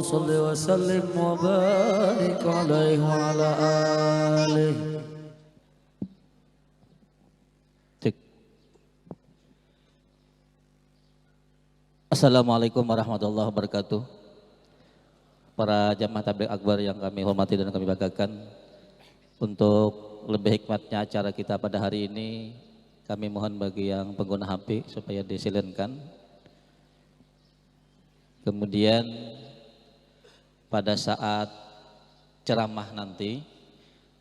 صل وسلم وبارك عليه وعلى آله. Assalamualaikum warahmatullahi wabarakatuh. Para jamaah tabligh akbar yang kami hormati dan kami banggakan, untuk lebih hikmatnya acara kita pada hari ini, kami mohon bagi yang pengguna HP supaya disilenkan. Kemudian pada saat ceramah nanti,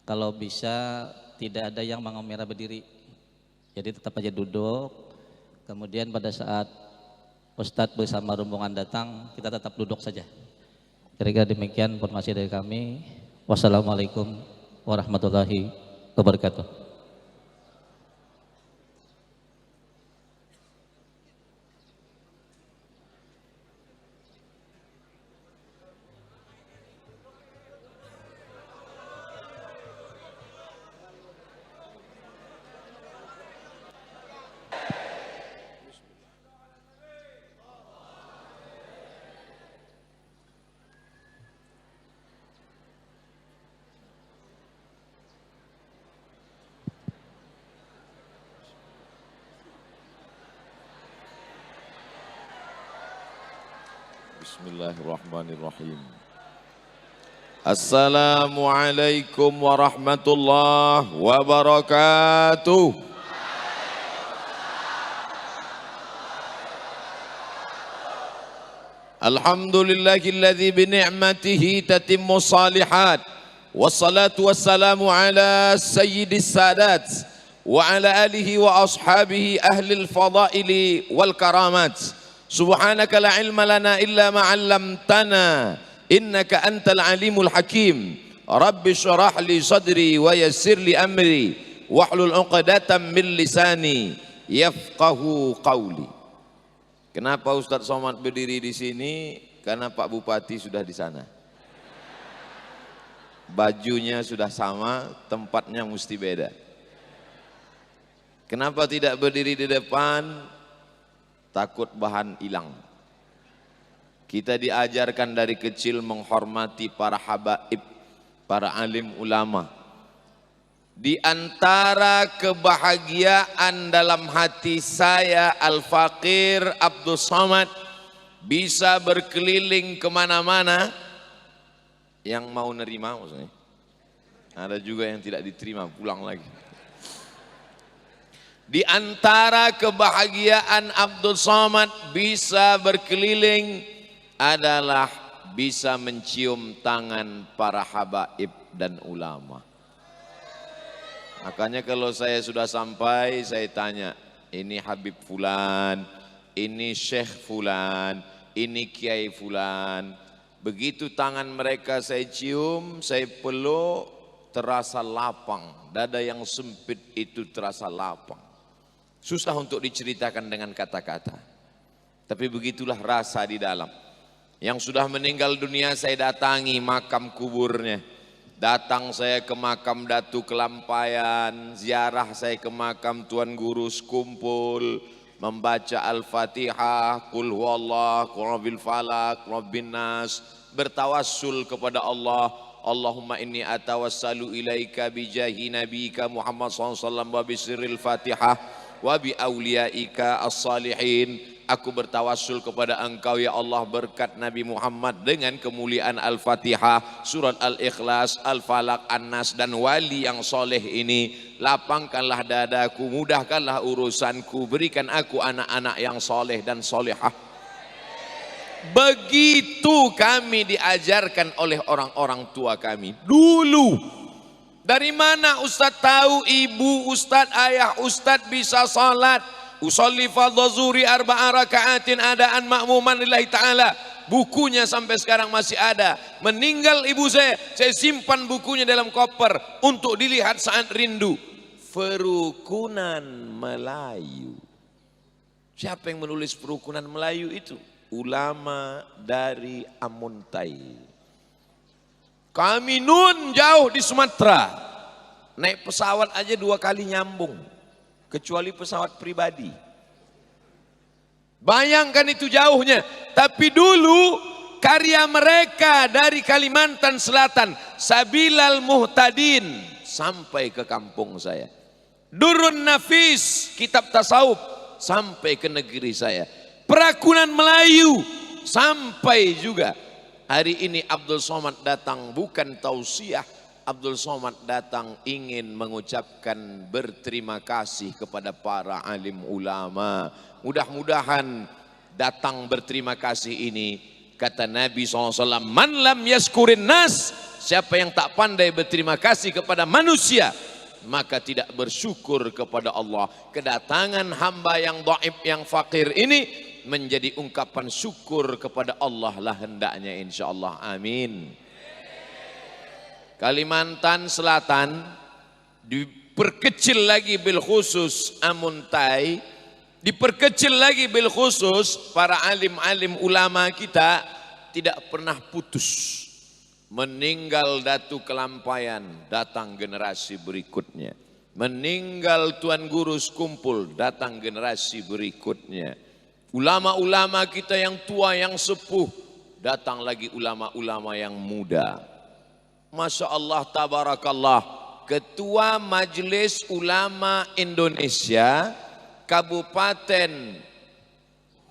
kalau bisa tidak ada yang mengamera berdiri, jadi tetap aja duduk. Kemudian pada saat Ustadz bersama rombongan datang, kita tetap duduk saja. Kira-kira demikian informasi dari kami. Wassalamualaikum warahmatullahi wabarakatuh. Bismillahirrahmanirrahim. Assalamualaikum warahmatullahi wabarakatuh. Alhamdulillahilladzi bi ni'matihi tatimmu shalihat. Wassalatu wassalamu ala sayyidis sadat wa ala alihi wa ashabihi ahlil fadaili wal karamat. Subhanaka la ilma lana illa ma 'allamtana innaka antal alimul hakim. Rabbi shrah li sadri wa yassir li amri wahlul 'uqdatam min lisani yafqahu qawli. Kenapa Ustadz Somad berdiri di sini? Karena Pak Bupati sudah di sana. Bajunya sudah sama, tempatnya mesti beda. Kenapa tidak berdiri di depan? Takut bahan hilang. Kita diajarkan dari kecil menghormati para habaib, para alim ulama. Di antara kebahagiaan dalam hati saya, Al-Faqir Abdul Somad, bisa berkeliling kemana-mana. Yang mau nerima maksudnya. Ada juga yang tidak diterima, pulang lagi. Di antara kebahagiaan Abdul Somad bisa berkeliling adalah bisa mencium tangan para habaib dan ulama. Makanya kalau saya sudah sampai, saya tanya, ini Habib Fulan, ini Syekh Fulan, ini Kiai Fulan. Begitu tangan mereka saya cium, saya peluk, terasa lapang. Dada yang sempit itu terasa lapang. Susah untuk diceritakan dengan kata-kata. Tapi begitulah rasa di dalam. Yang sudah meninggal dunia saya datangi makam kuburnya. Datang saya ke makam Datu Kelampayan, ziarah saya ke makam Tuan Guru Sekumpul, membaca Al-Fatihah, Qul huwallah, Qul rabbil falak, Rabbin nas, bertawassul kepada Allah. Allahumma inni atawassalu ilaika bijahi nabika Muhammad SAW wa bisiril Fatihah wa bi auliyaika as-salihin. Aku bertawassul kepada engkau ya Allah berkat Nabi Muhammad dengan kemuliaan Al-Fatihah, surat Al-Ikhlas, Al-Falaq, An-Nas dan wali yang soleh ini. Lapangkanlah dadaku, mudahkanlah urusanku, berikan aku anak-anak yang soleh dan solehah. Begitu kami diajarkan oleh orang-orang tua kami dulu. Dari mana Ustadz tahu ibu Ustadz, ayah Ustadz bisa salat? Usolli fardhu zuhri arba'a raka'atin adaan ma'muman lillahi ta'ala. Bukunya sampai sekarang masih ada. Meninggal ibu saya simpan bukunya dalam koper untuk dilihat saat rindu. Perukunan Melayu. Siapa yang menulis Perukunan Melayu itu? Ulama dari Amuntai. Kami nun jauh di Sumatera, naik pesawat aja 2 kali nyambung, kecuali pesawat pribadi. Bayangkan itu jauhnya. Tapi dulu karya mereka dari Kalimantan Selatan, Sabilal Muhtadin, sampai ke kampung saya. Durrun Nafis, kitab tasawuf, sampai ke negeri saya. Perakunan Melayu, sampai juga. Hari ini Abdul Somad datang bukan tausiah, Abdul Somad datang ingin mengucapkan berterima kasih kepada para alim ulama. Mudah-mudahan datang berterima kasih ini, kata Nabi SAW, man lam yaskurin nas, siapa yang tak pandai berterima kasih kepada manusia, maka tidak bersyukur kepada Allah. Kedatangan hamba yang dhaif, yang fakir ini menjadi ungkapan syukur kepada Allah lah hendaknya, insyaallah. Amin. Kalimantan Selatan diperkecil lagi bil khusus Amuntai, diperkecil lagi bil khusus para alim-alim ulama kita, tidak pernah putus. Meninggal Datu Kelampayan, datang generasi berikutnya. Meninggal Tuan Guru Skumpul, datang generasi berikutnya. Ulama-ulama kita yang tua, yang sepuh, datang lagi ulama-ulama yang muda. Masya Allah, tabarakallah. Ketua Majelis Ulama Indonesia Kabupaten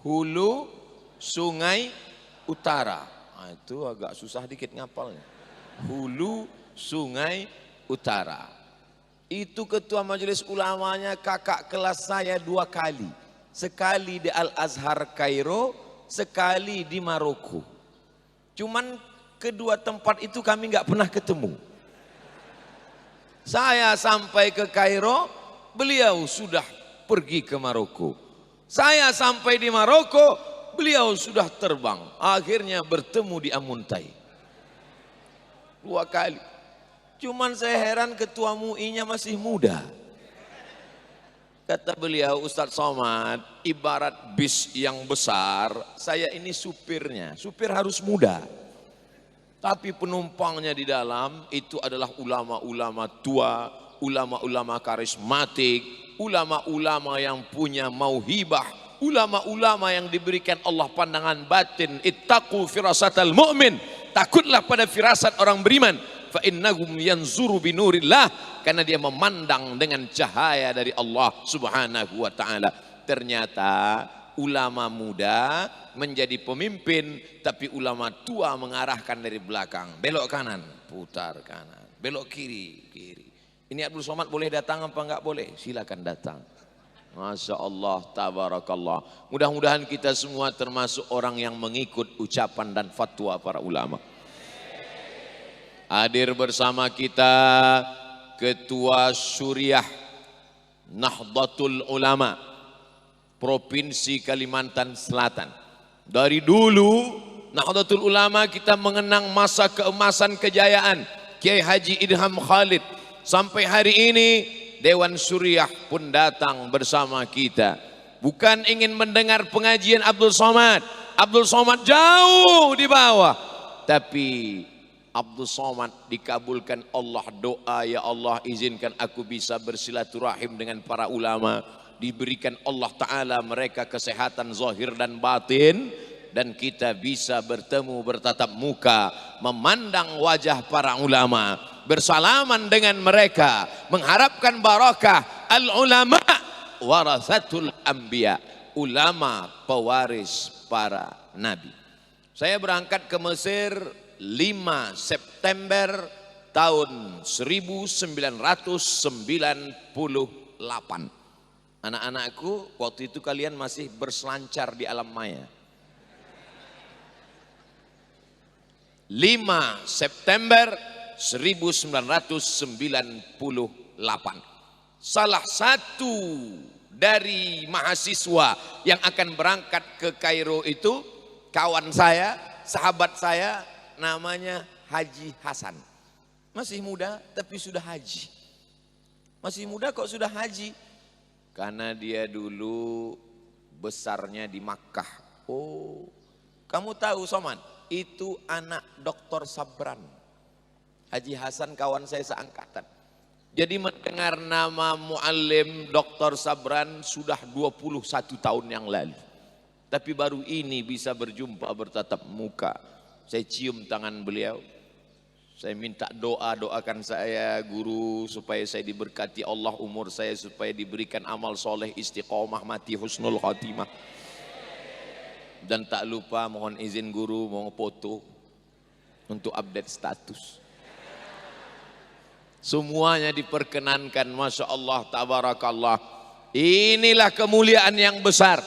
Hulu Sungai Utara. Nah, itu agak susah dikit ngapalnya. Hulu Sungai Utara. Itu ketua majelis ulamanya kakak kelas saya 2 kali. Sekali di Al-Azhar Kairo, sekali di Maroko. Cuman kedua tempat itu kami nggak pernah ketemu. Saya sampai ke Kairo, beliau sudah pergi ke Maroko. Saya sampai di Maroko, beliau sudah terbang. Akhirnya bertemu di Amuntai. 2 kali. Cuman saya heran ketua MUI-nya masih muda. Kata beliau, Ustadz Somad, ibarat bis yang besar, saya ini supirnya. Supir harus muda. Tapi penumpangnya di dalam itu adalah ulama-ulama tua, ulama-ulama karismatik, ulama-ulama yang punya mauhibah, ulama-ulama yang diberikan Allah pandangan batin. Ittaqu firasatal mu'min, takutlah pada firasat orang beriman. Fa innahum yanzuru binurillah, karena dia memandang dengan cahaya dari Allah Subhanahu wa taala. Ternyata ulama muda menjadi pemimpin, tapi ulama tua mengarahkan dari belakang. Belok kanan, putar kanan. Belok kiri, kiri. Ini Abdul Somad boleh datang apa enggak boleh? Silakan datang. Masya Allah, tabarakallah. Mudah-mudahan kita semua termasuk orang yang mengikut ucapan dan fatwa para ulama. Hadir bersama kita Ketua Syuriah Nahdlatul Ulama Provinsi Kalimantan Selatan. Dari dulu Nahdlatul Ulama kita mengenang masa keemasan kejayaan Kiai Haji Idham Khalid. Sampai hari ini Dewan Syuriah pun datang bersama kita. Bukan ingin mendengar pengajian Abdul Somad. Abdul Somad jauh di bawah. Tapi Abdul Somad dikabulkan Allah doa, ya Allah izinkan aku bisa bersilaturahim dengan para ulama. Diberikan Allah Ta'ala mereka kesehatan zahir dan batin. Dan kita bisa bertemu bertatap muka, memandang wajah para ulama, bersalaman dengan mereka, mengharapkan barakah. Al-ulama warasatul anbiya, ulama pewaris para nabi. Saya berangkat ke Mesir 5 September tahun 1998. Anak-anakku waktu itu kalian masih berselancar di alam maya. 5 September 1998. Salah satu dari mahasiswa yang akan berangkat ke Kairo itu kawan saya, sahabat saya, namanya Haji Hasan. Masih muda tapi sudah haji. Masih muda kok sudah haji? Karena dia dulu besarnya di Makkah. Oh, kamu tahu Somad? Itu anak Dr. Sabran. Haji Hasan kawan saya seangkatan. Jadi mendengar nama muallim Dr. Sabran sudah 21 tahun yang lalu. Tapi baru ini bisa berjumpa bertatap muka. Saya cium tangan beliau. Saya minta doakan saya guru supaya saya diberkati Allah umur saya, supaya diberikan amal soleh, istiqomah, mati husnul khatimah. Dan tak lupa mohon izin guru mau foto untuk update status. Semuanya diperkenankan, Masya Allah, tabarakallah. Inilah kemuliaan yang besar.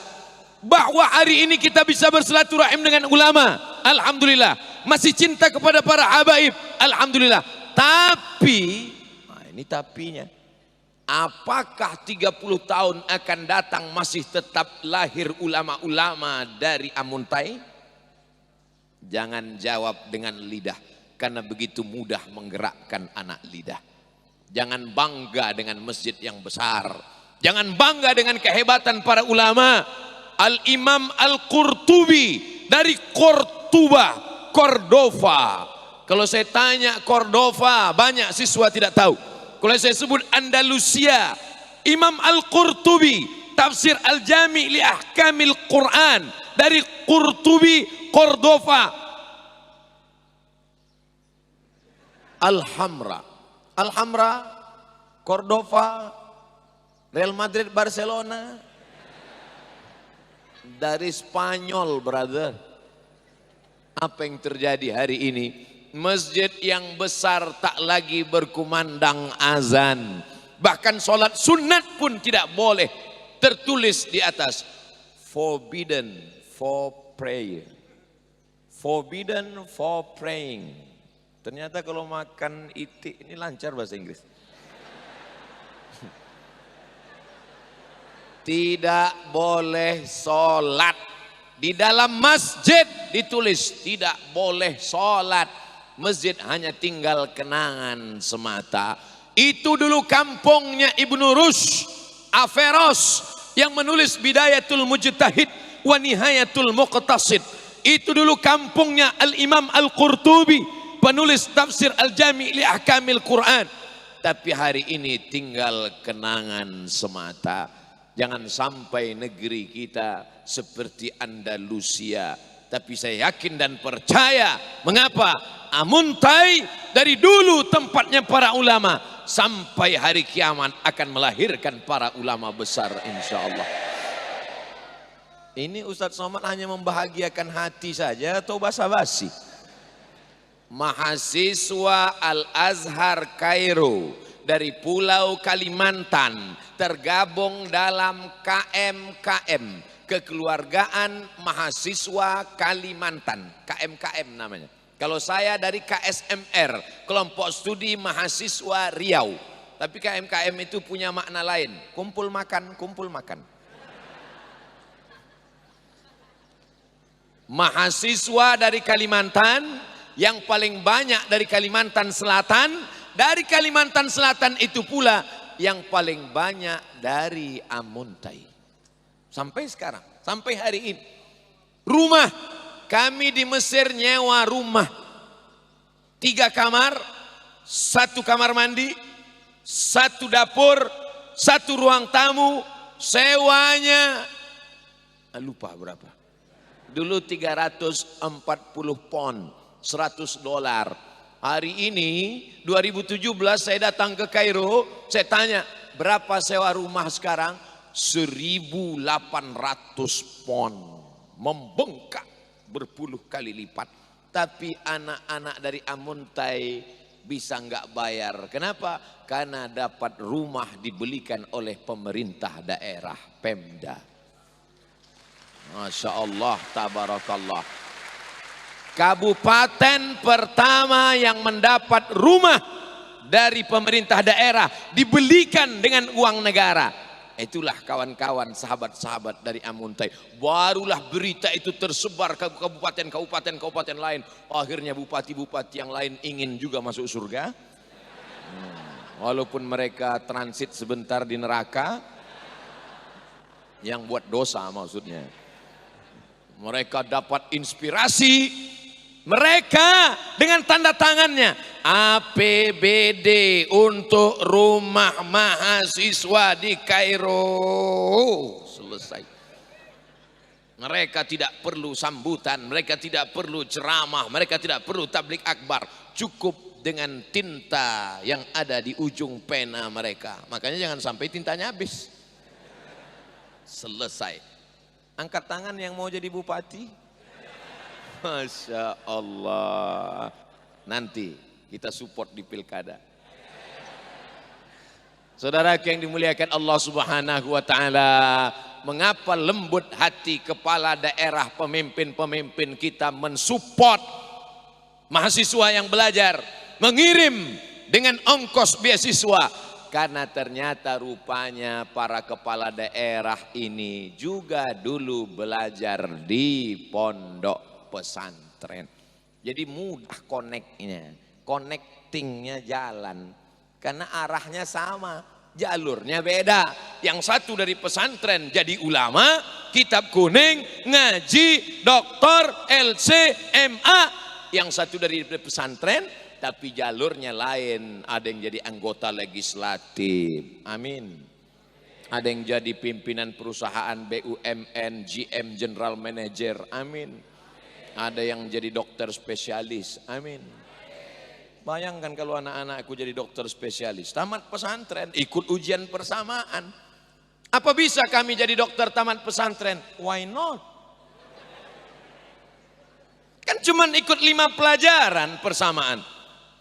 Bahwa hari ini kita bisa bersilaturahim dengan ulama, alhamdulillah. Masih cinta kepada para habaib, alhamdulillah. Tapi, nah ini tapinya, apakah 30 tahun akan datang masih tetap lahir ulama-ulama dari Amuntai? Jangan jawab dengan lidah, karena begitu mudah menggerakkan anak lidah. Jangan bangga dengan masjid yang besar. Jangan bangga dengan kehebatan para ulama. Al-Imam Al-Qurtubi dari Cordoba, Cordova. Kalau saya tanya Cordova, banyak siswa tidak tahu. Kalau saya sebut Andalusia, Imam Al-Qurtubi, tafsir Al-Jami' li Ahkamil Quran dari Qurtubi, Cordova. Alhamra, Cordova, Real Madrid, Barcelona. Dari Spanyol, brother. Apa yang terjadi hari ini? Masjid yang besar tak lagi berkumandang azan. Bahkan sholat sunat pun tidak boleh. Tertulis di atas, forbidden for prayer. Forbidden for praying. Ternyata kalau makan itik, ini lancar bahasa Inggris. Tidak boleh sholat. Di dalam masjid ditulis tidak boleh sholat. Masjid hanya tinggal kenangan semata. Itu dulu kampungnya Ibnu Rushd Averroes yang menulis Bidayatul Mujtahid wa Nihayatul Muqtasid. Itu dulu kampungnya Al-Imam Al-Qurtubi, penulis tafsir Al-Jami' li Ahkamil Quran. Tapi hari ini tinggal kenangan semata. Jangan sampai negeri kita seperti Andalusia. Tapi saya yakin dan percaya. Mengapa? Amuntai dari dulu tempatnya para ulama. Sampai hari kiamat akan melahirkan para ulama besar, insya Allah. Ini Ustadz Somad hanya membahagiakan hati saja atau basa-basi? Mahasiswa Al-Azhar Kairo dari Pulau Kalimantan tergabung dalam KMKM, Kekeluargaan Mahasiswa Kalimantan, KMKM namanya. Kalau saya dari KSMR, Kelompok Studi Mahasiswa Riau. Tapi KMKM itu punya makna lain, kumpul makan, kumpul makan. Mahasiswa dari Kalimantan, yang paling banyak dari Kalimantan Selatan. Dari Kalimantan Selatan itu pula yang paling banyak dari Amuntai. Sampai sekarang, sampai hari ini. Rumah, kami di Mesir nyewa rumah. 3 kamar, 1 kamar mandi, 1 dapur, 1 ruang tamu. Sewanya, lupa berapa. Dulu 340 pon, $100. Hari ini 2017 saya datang ke Kairo, saya tanya berapa sewa rumah sekarang? 1.800 pon, membengkak berpuluh kali lipat. Tapi anak-anak dari Amuntai bisa nggak bayar. Kenapa? Karena dapat rumah dibelikan oleh pemerintah daerah, Pemda. Masya Allah, tabarakallah. Kabupaten pertama yang mendapat rumah dari pemerintah daerah dibelikan dengan uang negara. Itulah kawan-kawan, sahabat-sahabat dari Amuntai. Barulah berita itu tersebar ke kabupaten lain. Akhirnya bupati-bupati yang lain ingin juga masuk surga. Walaupun mereka transit sebentar di neraka, yang buat dosa maksudnya. Mereka dapat inspirasi. Mereka dengan tanda tangannya APBD untuk rumah mahasiswa di Kairo. Selesai. Mereka tidak perlu sambutan, mereka tidak perlu ceramah, mereka tidak perlu tablik akbar. Cukup dengan tinta yang ada di ujung pena mereka. Makanya jangan sampai tintanya habis. Selesai. Angkat tangan yang mau jadi bupati. Masya Allah. Nanti kita support di pilkada. Saudara yang dimuliakan Allah Subhanahu wa taala, mengapa lembut hati kepala daerah pemimpin-pemimpin kita mensupport mahasiswa yang belajar, mengirim dengan ongkos beasiswa? Karena ternyata rupanya para kepala daerah ini juga dulu belajar di pondok pesantren. Jadi mudah connectingnya jalan. Karena arahnya sama, jalurnya beda. Yang satu dari pesantren jadi ulama, kitab kuning, ngaji, doktor, LC, MA. Yang satu dari pesantren, tapi jalurnya lain. Ada yang jadi anggota legislatif, amin. Ada yang jadi pimpinan perusahaan BUMN, GM, General Manager, amin. Ada yang jadi dokter spesialis, amin. Bayangkan kalau anak-anakku jadi dokter spesialis, tamat pesantren, ikut ujian persamaan. Apa bisa kami jadi dokter tamat pesantren? Why not? Kan cuman ikut 5 pelajaran persamaan.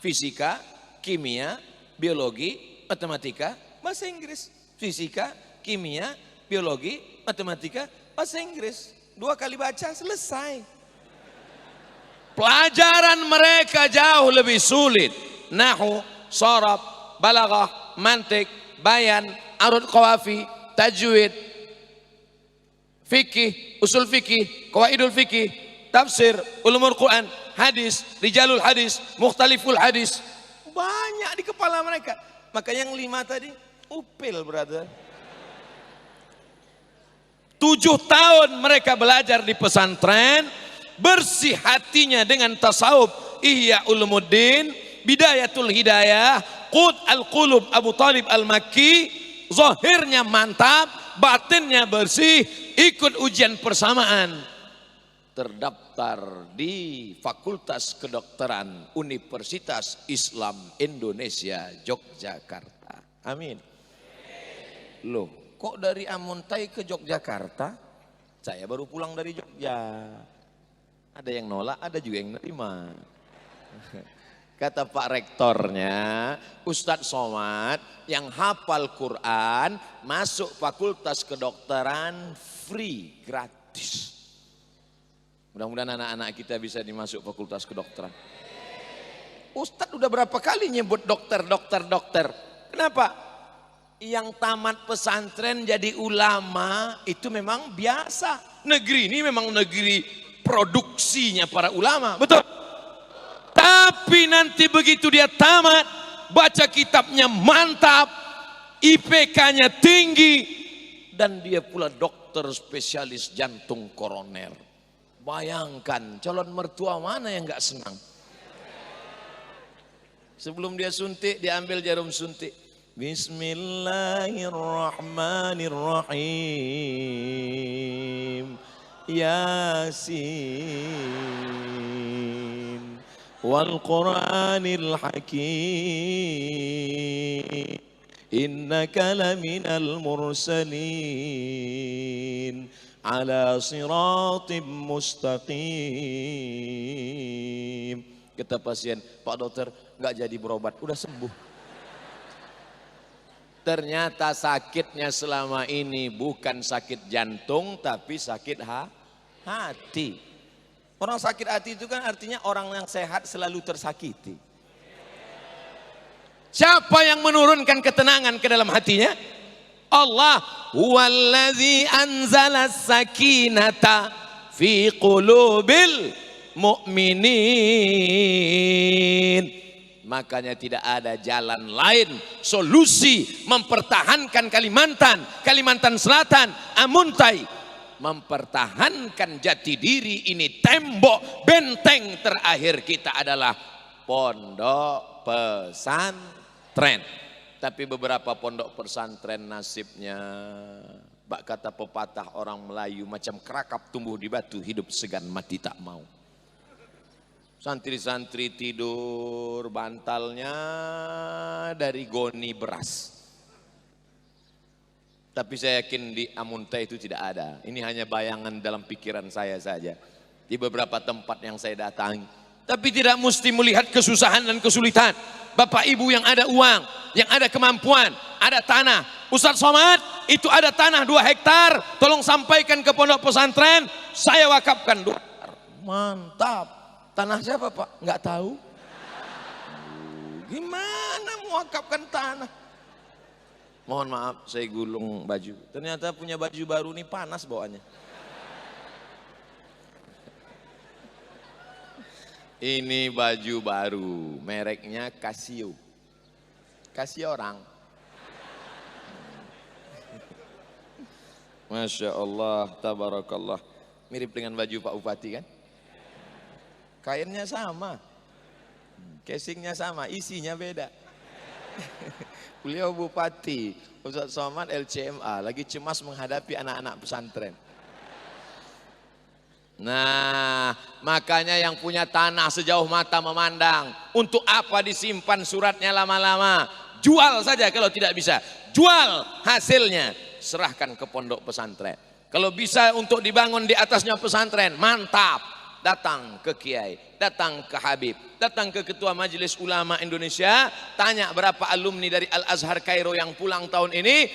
Fisika, kimia, biologi, matematika, bahasa Inggris. Fisika, kimia, biologi, matematika, bahasa Inggris. 2 kali baca selesai. Pelajaran mereka jauh lebih sulit. Nahwu, sharaf, balaghah, mantik, bayan, arud qawafi, tajwid, fikih, usul fikih, qawaidul fikih, tafsir, ulumul Quran, hadis, rijalul hadis, mukhtaliful hadis. Banyak di kepala mereka. Maka yang 5 tadi upil, brother. 7 tahun mereka belajar di pesantren, bersih hatinya dengan tasawuf, Ihya Ulumuddin, Bidayatul Hidayah, Qut Al-Qulub Abu Talib Al-Makki. Zahirnya mantap, batinnya bersih, ikut ujian persamaan, terdaftar di Fakultas Kedokteran Universitas Islam Indonesia Yogyakarta. Amin. Loh, kok dari Amuntai ke Yogyakarta? Saya baru pulang dari Jogja. Ada yang nolak, ada juga yang nerima. Kata Pak Rektornya, Ustadz Somad yang hafal Quran masuk Fakultas Kedokteran free, gratis. Mudah-mudahan anak-anak kita bisa dimasuk Fakultas Kedokteran. Ustadz udah berapa kali nyebut dokter. Kenapa? Yang tamat pesantren jadi ulama itu memang biasa. Negeri ini memang negeri produksinya para ulama, betul. Tapi nanti begitu dia tamat, baca kitabnya mantap, IPK-nya tinggi, dan dia pula dokter spesialis jantung koroner. Bayangkan calon mertua mana yang gak senang? Sebelum dia suntik, dia ambil jarum suntik. Bismillahirrahmanirrahim. Yasin wal Qur'anil Hakim innaka laminal mursalin ala siratim mustaqim. Kata pasien, Pak dokter nggak jadi berobat, udah sembuh. Ternyata sakitnya selama ini bukan sakit jantung tapi sakit hati. Orang sakit hati itu kan artinya orang yang sehat selalu tersakiti. Siapa yang menurunkan ketenangan ke dalam hatinya? Allah. Huwallazi anzala sakinata fi qulubil mu'minin. Makanya tidak ada jalan lain, solusi mempertahankan Kalimantan Selatan, Amuntai, mempertahankan jati diri ini, tembok benteng terakhir kita adalah pondok pesantren. Tapi beberapa pondok pesantren nasibnya Bak kata pepatah orang Melayu, macam kerakap tumbuh di batu, hidup segan mati tak mau. Santri-santri tidur bantalnya dari goni beras. Tapi saya yakin di Amuntai itu tidak ada. Ini hanya bayangan dalam pikiran saya saja. Di beberapa tempat yang saya datangi. Tapi tidak mesti melihat kesusahan dan kesulitan. Bapak ibu yang ada uang, yang ada kemampuan, ada tanah. Ustadz Somad, itu ada tanah 2 hektar. Tolong sampaikan ke pondok pesantren, saya wakafkan 2 hektar. Mantap. Tanah siapa Pak? Enggak tahu. Gimana mewakafkan tanah? Mohon maaf, saya gulung baju. Ternyata punya baju baru nih panas bawaannya. Ini baju baru, mereknya Casio. Casio orang. Masya Allah, tabarakallah. Mirip dengan baju Pak Bupati kan? Kainnya sama, casingnya sama, isinya beda. Beliau Bupati, Ustadz Somad LCMA, lagi cemas menghadapi anak-anak pesantren. Nah, makanya yang punya tanah sejauh mata memandang, untuk apa disimpan suratnya lama-lama? Jual saja kalau tidak bisa. Jual hasilnya, serahkan ke pondok pesantren. Kalau bisa untuk dibangun di atasnya pesantren, mantap. Datang ke kiai, datang ke Habib, datang ke Ketua Majelis Ulama Indonesia, tanya berapa alumni dari Al-Azhar Kairo yang pulang tahun ini.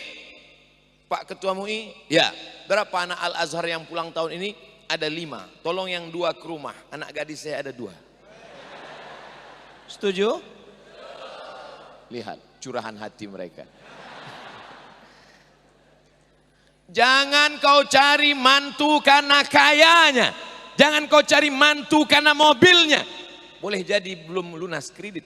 Pak Ketua MUI, ya. Berapa anak Al-Azhar yang pulang tahun ini? Ada 5. Tolong yang 2 ke rumah, anak gadis saya ada 2. Setuju? Lihat curahan hati mereka. Jangan kau cari mantu karena kayanya. Jangan kau cari mantu karena mobilnya. Boleh jadi belum lunas kredit.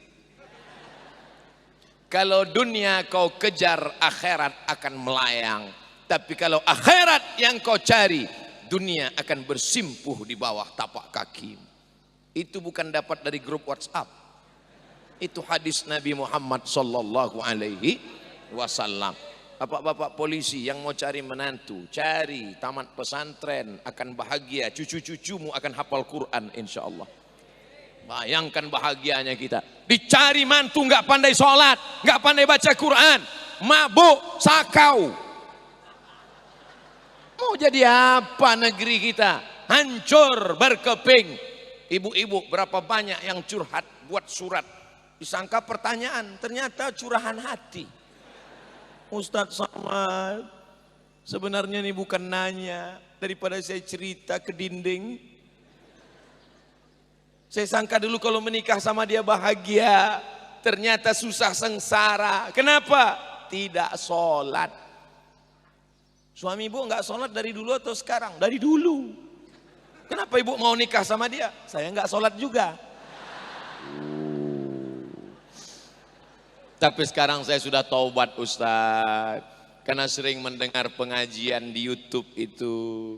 Kalau dunia kau kejar, akhirat akan melayang. Tapi kalau akhirat yang kau cari, dunia akan bersimpuh di bawah tapak kaki. Itu bukan dapat dari grup WhatsApp. Itu hadis Nabi Muhammad sallallahu alaihi wasallam. Bapak-bapak polisi yang mau cari menantu, cari tamat pesantren, akan bahagia. Cucu-cucumu akan hafal Quran insya Allah. Bayangkan bahagianya kita. Dicari mantu nggak pandai sholat, nggak pandai baca Quran, mabuk, sakau. Mau jadi apa negeri kita? Hancur, berkeping. Ibu-ibu berapa banyak yang curhat buat surat. Disangka pertanyaan, ternyata curahan hati. Ustadz Somad, sebenarnya ini bukan nanya, daripada saya cerita ke dinding. Saya sangka dulu kalau menikah sama dia bahagia, ternyata susah sengsara. Kenapa? Tidak sholat. Suami ibu nggak sholat dari dulu atau sekarang? Dari dulu. Kenapa ibu mau nikah sama dia? Saya nggak sholat juga. Tapi sekarang saya sudah taubat Ustaz, karena sering mendengar pengajian di YouTube itu.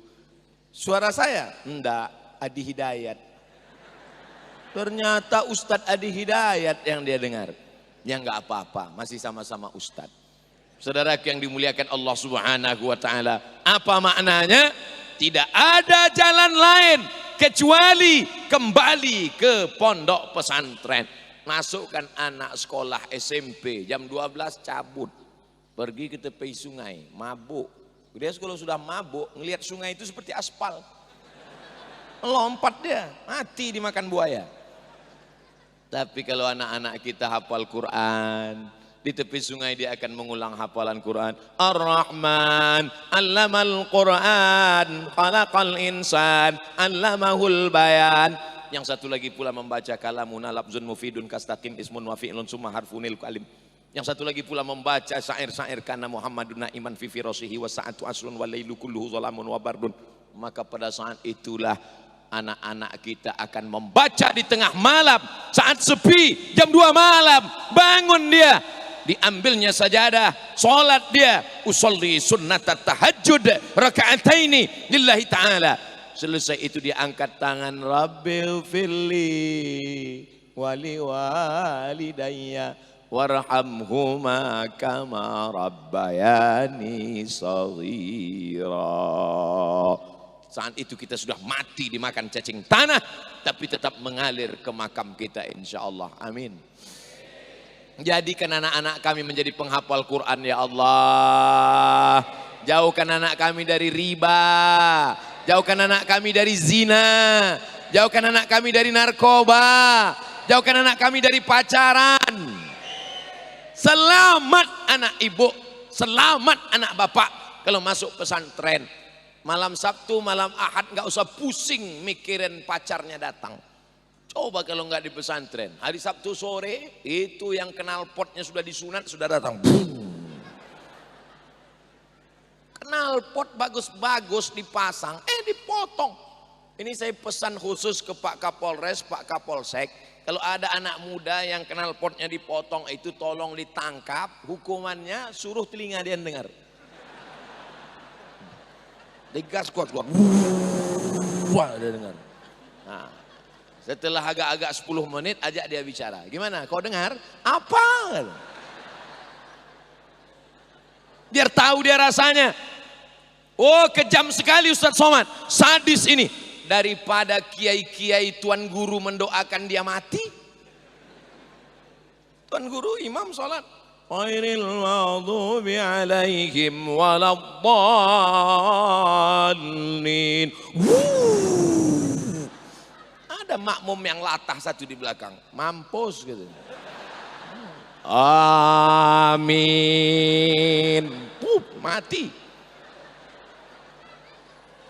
Suara saya? Enggak, Adi Hidayat. Ternyata Ustadz Adi Hidayat yang dia dengar. Ya enggak apa-apa, masih sama-sama Ustadz. Saudara yang dimuliakan Allah Subhanahu wa taala, apa maknanya? Tidak ada jalan lain kecuali kembali ke pondok pesantren. Masukkan anak sekolah SMP jam 12 cabut, pergi ke tepi sungai, mabuk. Dia kalau sudah mabuk, ngelihat sungai itu seperti aspal, lompat dia, mati dimakan buaya. Tapi kalau anak-anak kita hafal Quran, di tepi sungai dia akan mengulang hafalan Quran. Ar-Rahman, 'allamal Quran, khalaqal insan, 'allamahul bayan. Yang satu lagi pula membaca kalamun lafzun mufidun kastaqim ismun wa fi'lun summa harfunil kalim. Yang satu lagi pula membaca syair-syair kana Muhammadun iman fi firasihi wa sa'atu asrun wa lailu kulluhu zalamun wa bardun. Maka pada saat itulah anak-anak kita akan membaca di tengah malam, saat sepi, jam 2 malam, bangun dia, diambilnya sajadah, sholat dia, usolli sunnatat tahajjud raka'ataini lillahi ta'ala. Selesai itu dia angkat tangan, Rabbil firli wali walidayya warhamhuma kama rabbayani shaghira. Saat itu kita sudah mati dimakan cacing tanah, tapi tetap mengalir ke makam kita insyaallah. Amin. Jadikan anak-anak kami menjadi penghafal Quran ya Allah. Jauhkan anak kami dari riba, jauhkan anak kami dari zina, jauhkan anak kami dari narkoba, jauhkan anak kami dari pacaran. Selamat anak ibu, selamat anak bapak kalau masuk pesantren. Malam Sabtu, malam Ahad nggak usah pusing mikirin pacarnya datang. Coba kalau nggak di pesantren, hari Sabtu sore itu yang kenal potnya sudah disunat sudah datang. Kenal pot bagus-bagus dipasang, dipotong. Ini saya pesan khusus ke Pak Kapolres, Pak Kapolsek. Kalau ada anak muda yang kenal potnya dipotong itu tolong ditangkap. Hukumannya suruh telinga dia dengar. Digas kuat-kuat. Wah dia dengar. Nah, setelah agak-agak 10 menit ajak dia bicara. Gimana? Kau dengar? Apa? Biar tahu dia rasanya. Oh kejam sekali Ustadz Somad, sadis ini. Daripada kiai-kiai tuan guru mendoakan dia mati. Tuan guru imam sholat. Ghairil maghdubi alaihim waladdallin. Ada makmum yang latah satu di belakang. Mampus gitu. Amin. Mati.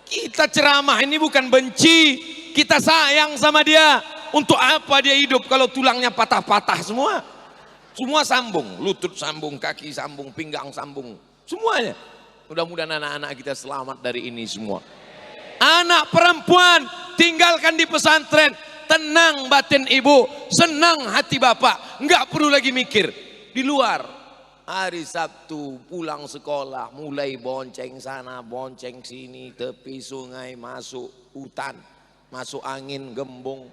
Kita ceramah ini bukan benci, kita sayang sama dia. Untuk apa dia hidup kalau tulangnya patah-patah semua? Semua sambung, lutut sambung, kaki sambung, pinggang sambung, semuanya. Mudah-mudahan anak-anak kita selamat dari ini semua. Anak perempuan tinggalkan di pesantren, tenang batin ibu, senang hati bapak, nggak perlu lagi mikir. Di luar hari Sabtu pulang sekolah mulai bonceng sana bonceng sini, tepi sungai, masuk hutan, masuk angin gembung.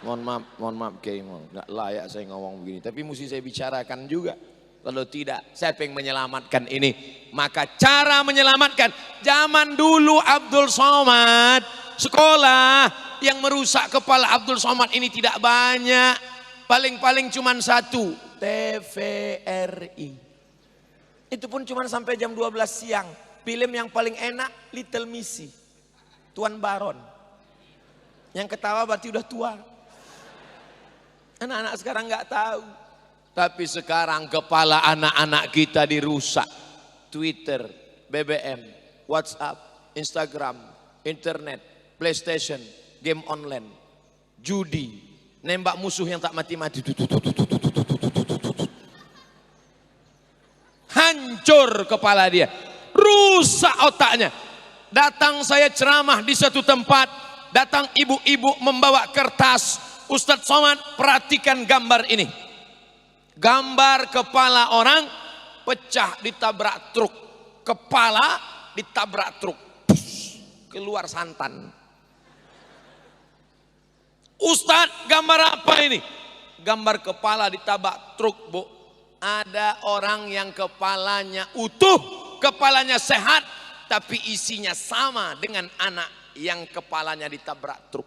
Mohon maaf Kiai, nggak layak saya ngomong begini, tapi mesti saya bicarakan juga. Kalau tidak, siapa yang menyelamatkan ini? Maka cara menyelamatkan, zaman dulu Abdul Somad sekolah yang merusak kepala Abdul Somad ini tidak banyak, paling-paling cuma satu, TVRI. Itu pun cuma sampai jam 12 siang. Film yang paling enak Little Missy, Tuan Baron. Yang ketawa berarti udah tua. Anak-anak sekarang nggak tahu. Tapi sekarang kepala anak-anak kita dirusak. Twitter, BBM, WhatsApp, Instagram, internet, PlayStation, game online, judi, nembak musuh yang tak mati-mati. Hancur kepala dia, rusak otaknya. Datang saya ceramah di satu tempat, datang ibu-ibu membawa kertas. Ustadz Somad, perhatikan gambar ini. Gambar kepala orang pecah ditabrak truk. Kepala ditabrak truk. Keluar santan. Ustadz, gambar apa ini? Gambar kepala ditabrak truk, Bu. Ada orang yang kepalanya utuh, kepalanya sehat, tapi isinya sama dengan anak yang kepalanya ditabrak truk.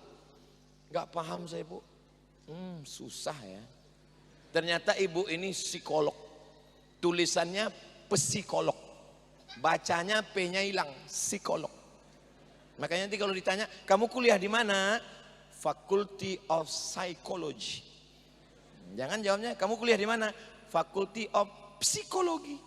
Gak paham saya, Bu. Susah ya. Ternyata ibu ini psikolog. Tulisannya psikolog. Bacanya P-nya hilang, psikolog. Makanya nanti kalau ditanya, kamu kuliah di mana? Faculty of Psychology. Jangan jawabnya, kamu kuliah di mana? Faculty of Psikologi.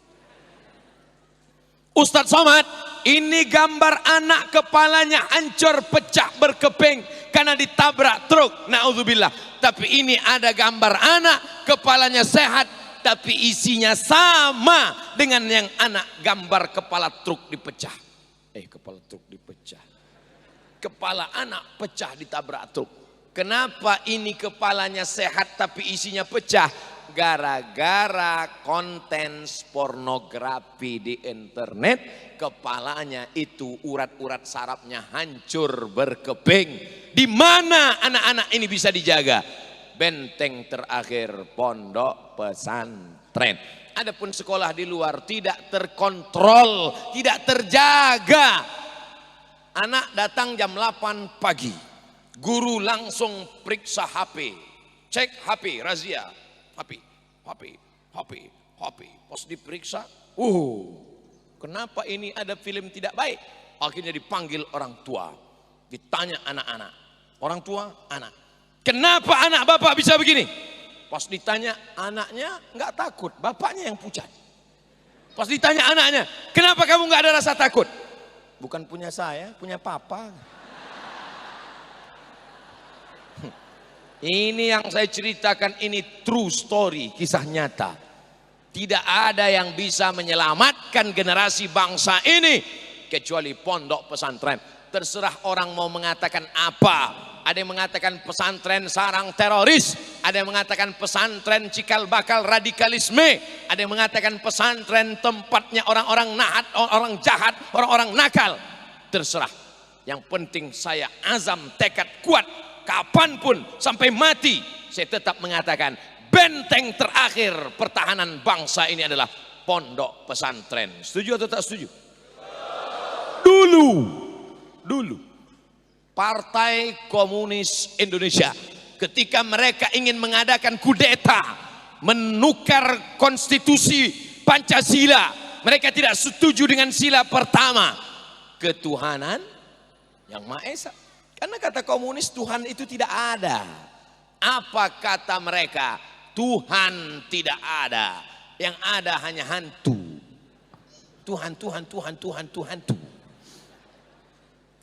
Ustadz Somad, ini gambar anak kepalanya hancur, pecah, berkeping karena ditabrak truk. Na'udzubillah. Tapi ini ada gambar anak kepalanya sehat, tapi isinya sama dengan yang anak gambar kepala truk dipecah. Kepala truk dipecah. Kepala anak pecah ditabrak truk. Kenapa ini kepalanya sehat tapi isinya pecah? Gara-gara konten pornografi di internet, kepalanya itu urat-urat sarafnya hancur berkeping. Di mana anak-anak ini bisa dijaga? benteng terakhir pondok pesantren. Adapun sekolah di luar tidak terkontrol, tidak terjaga. Anak datang jam 8 pagi, guru langsung periksa HP, cek HP, razia, HP. Pas diperiksa, kenapa ini ada film tidak baik? Akhirnya dipanggil orang tua, ditanya anak-anak, orang tua, anak, kenapa anak bapak bisa begini? Pas ditanya anaknya nggak takut, bapaknya yang pucat. Pas ditanya anaknya, kenapa kamu nggak ada rasa takut? Bukan punya saya, punya papa. Ini yang saya ceritakan, ini true story, kisah nyata. Tidak ada yang bisa menyelamatkan generasi bangsa ini kecuali pondok pesantren. Terserah orang mau mengatakan apa. Ada yang mengatakan pesantren sarang teroris, ada yang mengatakan pesantren cikal bakal radikalisme, ada yang mengatakan pesantren tempatnya orang-orang nahat, orang jahat, orang-orang nakal. Terserah. Yang penting saya azam, tekad kuat, kapanpun sampai mati saya tetap mengatakan benteng terakhir pertahanan bangsa ini adalah pondok pesantren. Setuju atau tak setuju? Dulu Partai Komunis Indonesia ketika mereka ingin mengadakan kudeta, menukar konstitusi Pancasila, mereka tidak setuju dengan sila pertama, ketuhanan yang Maha Esa. Karena kata komunis Tuhan itu tidak ada. Apa kata mereka? Tuhan tidak ada. Yang ada hanya hantu. Tuhan.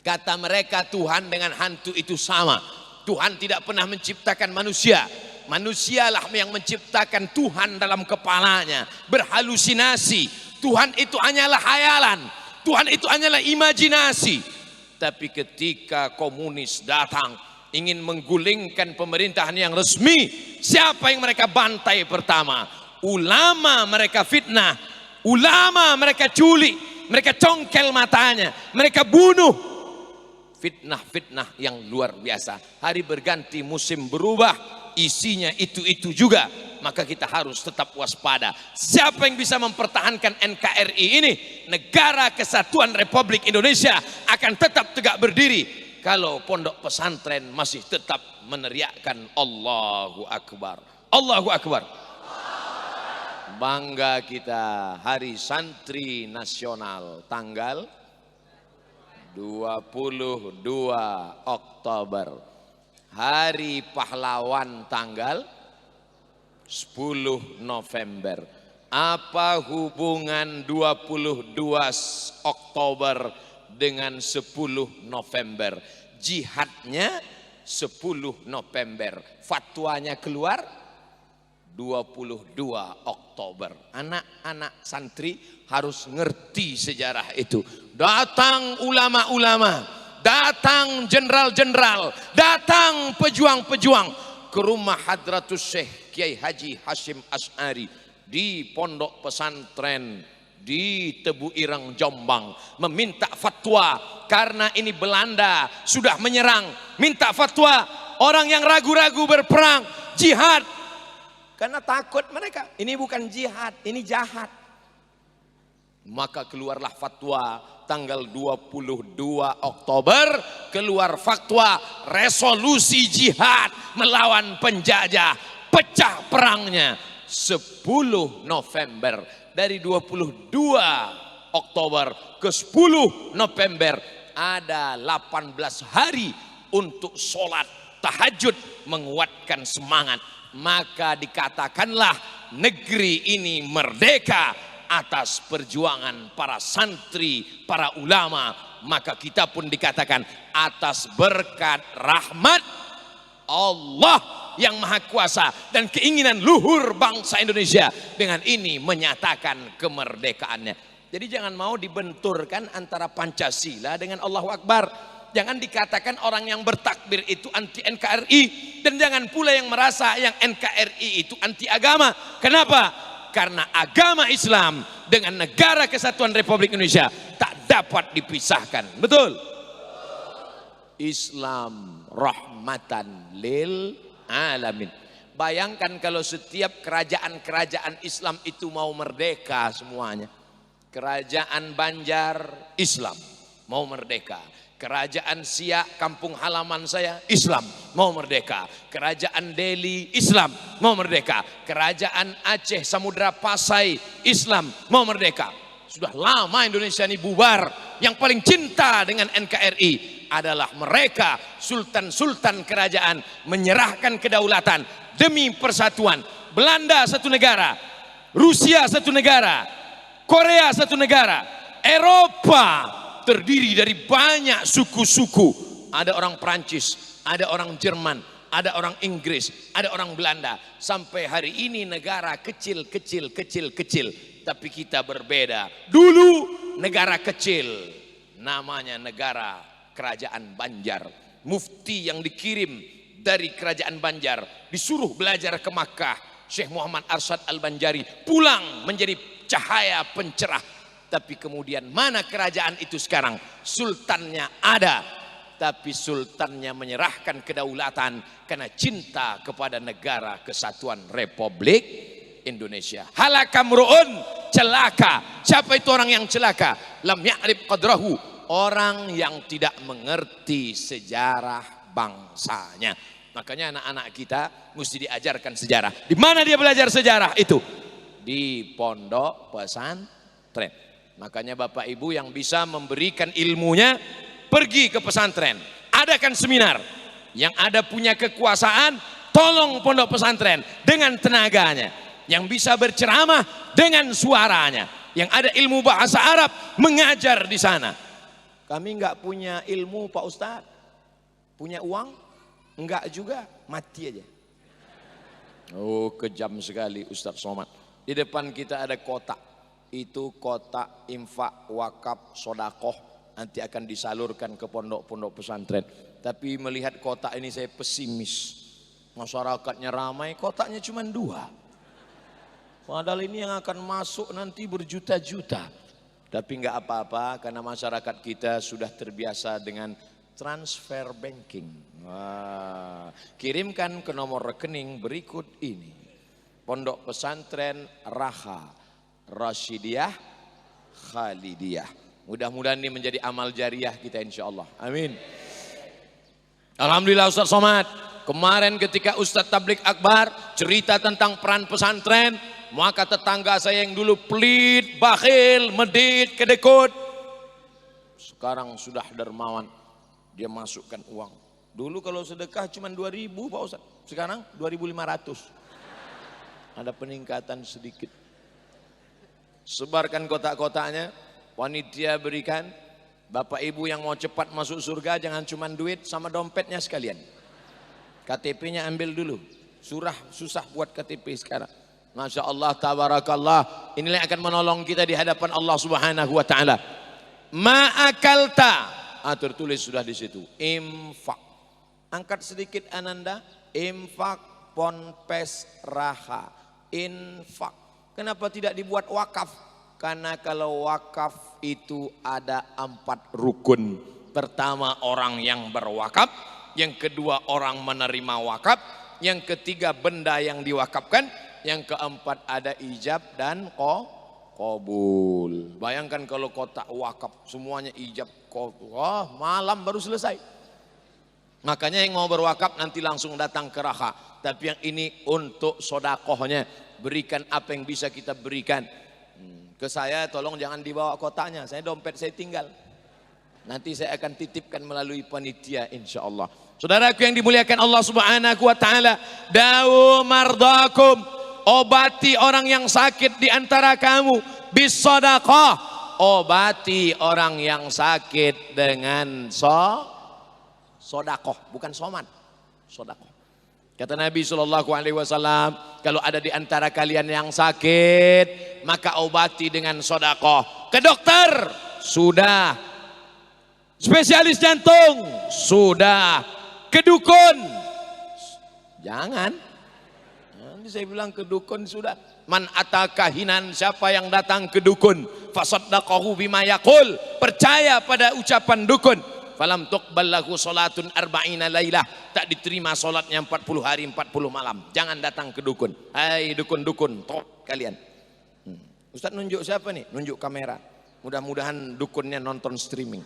Kata mereka Tuhan dengan hantu itu sama. Tuhan tidak pernah menciptakan manusia. Manusialah yang menciptakan Tuhan dalam kepalanya. Berhalusinasi. Tuhan itu hanyalah hayalan. Tuhan itu hanyalah imajinasi. Tapi ketika komunis datang ingin menggulingkan pemerintahan yang resmi, siapa yang mereka bantai pertama? Ulama mereka fitnah. Ulama mereka culik. Mereka congkel matanya. Mereka bunuh. Fitnah-fitnah yang luar biasa. Hari berganti, musim berubah, isinya itu-itu juga. Maka kita harus tetap waspada. Siapa yang bisa mempertahankan NKRI ini, Negara Kesatuan Republik Indonesia akan tetap tegak berdiri kalau pondok pesantren masih tetap meneriakkan Allahu Akbar. Allahu Akbar. Bangga kita, Hari Santri Nasional tanggal 22 Oktober. Hari Pahlawan tanggal 10 November. Apa hubungan 22 Oktober dengan 10 November? Jihadnya 10 November. Fatwanya keluar 22 Oktober. Anak-anak santri harus ngerti sejarah itu. Datang ulama-ulama, datang jenderal-jenderal, datang pejuang-pejuang ke rumah Hadratus Syekh Kiai Haji Hashim Asy'ari di pondok pesantren di Tebu Ireng Jombang, meminta fatwa karena ini Belanda sudah menyerang. Minta fatwa orang yang ragu-ragu berperang jihad karena takut mereka ini bukan jihad, ini jahat. Maka keluarlah fatwa tanggal 22 Oktober, keluar fatwa resolusi jihad melawan penjajah, pecah perangnya 10 November. Dari 22 Oktober ke 10 November ada 18 hari untuk sholat tahajud menguatkan semangat. Maka dikatakanlah negeri ini merdeka atas perjuangan para santri, para ulama. Maka kita pun dikatakan atas berkat rahmat Allah yang Maha Kuasa dan keinginan luhur bangsa Indonesia, dengan ini menyatakan kemerdekaannya. Jadi jangan mau dibenturkan antara Pancasila dengan Allahu Akbar. Jangan dikatakan orang yang bertakbir itu anti NKRI, dan jangan pula yang merasa yang NKRI itu anti agama. Kenapa? Karena agama Islam dengan Negara Kesatuan Republik Indonesia tak dapat dipisahkan. Betul? Islam rahmatan lil alamin. Bayangkan kalau setiap kerajaan-kerajaan Islam itu mau merdeka semuanya. Kerajaan Banjar Islam mau merdeka. Kerajaan Siak kampung halaman saya Islam mau merdeka. Kerajaan Delhi Islam mau merdeka. Kerajaan Aceh Samudra Pasai Islam mau merdeka. Sudah lama Indonesia ini bubar. Yang paling cinta dengan NKRI adalah mereka, sultan-sultan kerajaan menyerahkan kedaulatan demi persatuan. Belanda satu negara, Rusia satu negara, Korea satu negara, Eropa terdiri dari banyak suku-suku. Ada orang Prancis, ada orang Jerman, ada orang Inggris, ada orang Belanda. Sampai hari ini negara kecil, tapi kita berbeda. Dulu negara kecil, namanya negara Kerajaan Banjar. Mufti yang dikirim dari Kerajaan Banjar disuruh belajar ke Makkah. Syekh Muhammad Arsyad Al-Banjari pulang menjadi cahaya pencerah. Tapi kemudian mana kerajaan itu sekarang? Sultannya ada, tapi sultannya menyerahkan kedaulatan karena cinta kepada negara kesatuan Republik Indonesia. Halakamruun, celaka. Siapa itu orang yang celaka? Lam ya'rif qadrahu, orang yang tidak mengerti sejarah bangsanya. Makanya anak-anak kita mesti diajarkan sejarah. Di mana dia belajar sejarah itu? Di pondok pesantren. Makanya Bapak Ibu yang bisa memberikan ilmunya pergi ke pesantren. Adakan seminar. Yang ada punya kekuasaan, tolong pondok pesantren dengan tenaganya. Yang bisa berceramah dengan suaranya. Yang ada ilmu bahasa Arab, mengajar di sana. Kami enggak punya ilmu Pak Ustadz. Punya uang? Enggak juga, mati aja. Oh, kejam sekali Ustadz Somad. Di depan kita ada kotak. Itu kotak infak, wakaf, sodakoh. Nanti akan disalurkan ke pondok-pondok pesantren. Tapi melihat kotak ini saya pesimis. Masyarakatnya ramai, kotaknya cuma 2. Padahal ini yang akan masuk nanti berjuta-juta. Tapi enggak apa-apa karena masyarakat kita sudah terbiasa dengan transfer banking. Wah, kirimkan ke nomor rekening berikut ini. Pondok Pesantren Raha Rasyidiyah Khalidiyah. Mudah-mudahan ini menjadi amal jariah kita insyaallah. Amin. Alhamdulillah Ustaz Somad. Kemarin ketika Ustaz Tablik Akbar cerita tentang peran pesantren, maka tetangga saya yang dulu pelit, bakhil, medit, kedekut, sekarang sudah dermawan. Dia masukkan uang. Dulu kalau sedekah cuma 2.000 Pak Ustaz. Sekarang 2.500. Ada peningkatan sedikit. Sebarkan kotak-kotaknya. Panitia berikan. Bapak Ibu yang mau cepat masuk surga jangan cuma duit sama dompetnya sekalian. KTP-nya ambil dulu. Susah buat KTP sekarang. Masya Allah, tabarakallah. Inilah yang akan menolong kita di hadapan Allah Subhanahu wa taala. Ma'akalta. Tertulis sudah di situ. Infak. Angkat sedikit Ananda. Infak ponpes raha. Infak. Kenapa tidak dibuat wakaf? Karena kalau wakaf itu ada 4 rukun. Pertama orang yang berwakaf. Yang kedua orang menerima wakaf. Yang ketiga benda yang diwakafkan. Yang keempat ada ijab dan qabul. Bayangkan kalau kotak wakaf semuanya ijab qabul. Wah, malam baru selesai. Makanya yang mau berwakaf nanti langsung datang ke Raha. Tapi yang ini untuk sodakohnya. Berikan apa yang bisa kita berikan. Ke saya tolong jangan dibawa kotaknya. Saya dompet saya tinggal. Nanti saya akan titipkan melalui panitia insyaallah. Saudaraku yang dimuliakan Allah Subhanahu wa taala, dawu mardakum, obati orang yang sakit di antara kamu bis sedekah. Obati orang yang sakit dengan sodakoh, bukan soman, sodakoh. Kata Nabi SAW, kalau ada di antara kalian yang sakit, maka obati dengan sodakoh. Ke dokter, sudah. Spesialis jantung, sudah. Ke dukun, jangan. Nanti saya bilang ke dukun sudah. Man atakahinan, siapa yang datang ke dukun, fasaddaqahu bima yaqul, percaya pada ucapan dukun, falam tuqbal lahu salatun arba'ina lailah, tak diterima salatnya 40 hari 40 malam. Jangan datang ke dukun. Hai dukun-dukun, top kalian. Ustaz nunjuk siapa nih? Nunjuk kamera. Mudah-mudahan dukunnya nonton streaming.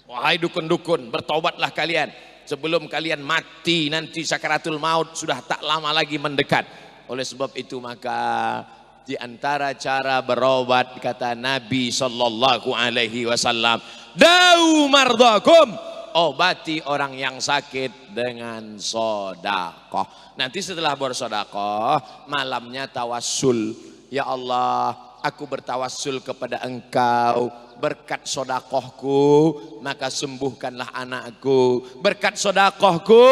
Wahai dukun-dukun, bertobatlah kalian sebelum kalian mati nanti sakaratul maut sudah tak lama lagi mendekat. Oleh sebab itu maka di antara cara berobat kata Nabi sallallahu alaihi wasallam, dau mardakum, obati orang yang sakit dengan sedekah. Nanti setelah bersedekah malamnya tawassul, ya Allah aku bertawassul kepada Engkau, berkat sedekahku maka sembuhkanlah anakku, berkat sedekahku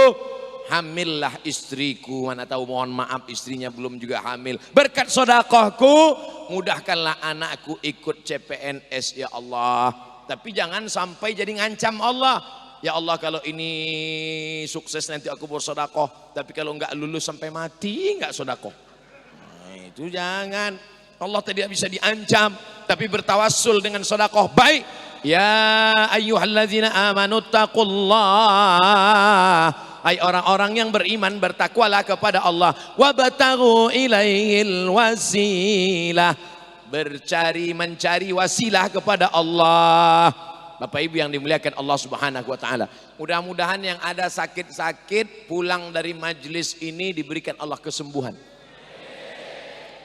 hamillah istriku, mana tahu mohon maaf istrinya belum juga hamil, berkat sedekahku mudahkanlah anakku ikut CPNS ya Allah. Tapi jangan sampai jadi ngancam Allah, ya Allah kalau ini sukses nanti aku bersedekah, tapi kalau enggak lulus sampai mati enggak sedekah. Nah, itu jangan. Allah tidak bisa diancam, tapi bertawassul dengan sedekah baik. Ya ayyuhalladzina amanu taqullah, hai orang-orang yang beriman bertakwalah kepada Allah, wabtaghu ilaihil wasilah, mencari wasilah kepada Allah. Bapak Ibu yang dimuliakan Allah Subhanahu wa taala, mudah-mudahan yang ada sakit-sakit pulang dari majelis ini diberikan Allah kesembuhan.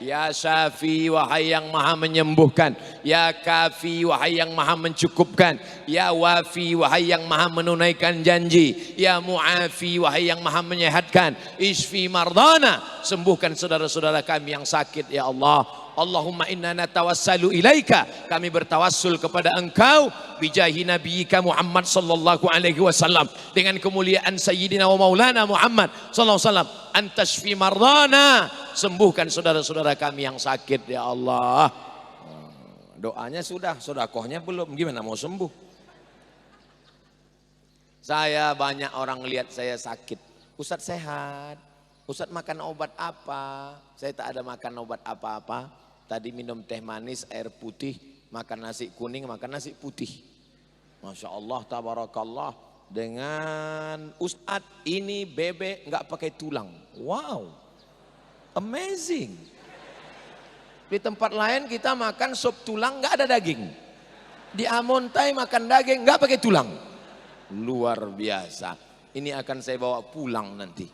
Ya Syafi, wahai yang maha menyembuhkan. Ya Kafi, wahai yang maha mencukupkan. Ya Wafi, wahai yang maha menunaikan janji. Ya Mu'afi, wahai yang maha menyehatkan. Isfi mardana, sembuhkan saudara-saudara kami yang sakit ya Allah. Allahumma inna natawassalu ilaika, kami bertawassul kepada Engkau bijahi nabiyika Muhammad sallallahu alaihi wasallam, dengan kemuliaan sayyidina wa maulana Muhammad sallallahu alaihi wasallam, antashfi mardana, sembuhkan saudara-saudara kami yang sakit ya Allah. Doanya sudah, sedekahnya belum, gimana mau sembuh? Saya banyak orang lihat saya sakit, Ustaz sehat, Ustaz makan obat apa? Saya tak ada makan obat apa-apa. Tadi minum teh manis, air putih, makan nasi kuning, makan nasi putih. Masya Allah, tabarakallah. Dengan Ustaz ini bebek nggak pakai tulang. Wow, amazing. Di tempat lain kita makan sop tulang nggak ada daging. Di Amontai makan daging nggak pakai tulang. Luar biasa. Ini akan saya bawa pulang nanti.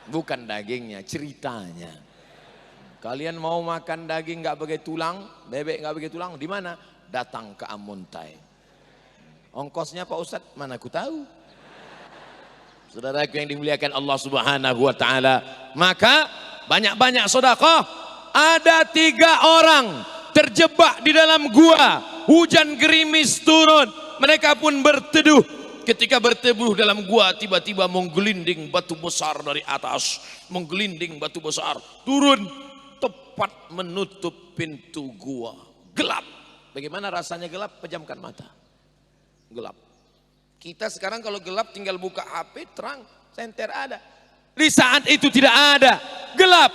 Bukan dagingnya, ceritanya. Kalian mau makan daging nggak pakai tulang, bebek nggak pakai tulang, di mana? Datang ke Amontai. Ongkosnya Pak Ustadz, mana aku tahu. Saudaraku yang dimuliakan Allah Subhanahu wa taala, maka banyak-banyak sedekah. Ada 3 orang terjebak di dalam gua, hujan gerimis turun, mereka pun berteduh. Ketika berteduh dalam gua, tiba-tiba menggelinding batu besar dari atas, menggelinding batu besar turun tepat menutup pintu gua. Gelap. Bagaimana rasanya gelap? Pejamkan mata. Gelap. Kita sekarang kalau gelap tinggal buka HP, terang, senter ada. Di saat itu tidak ada, gelap.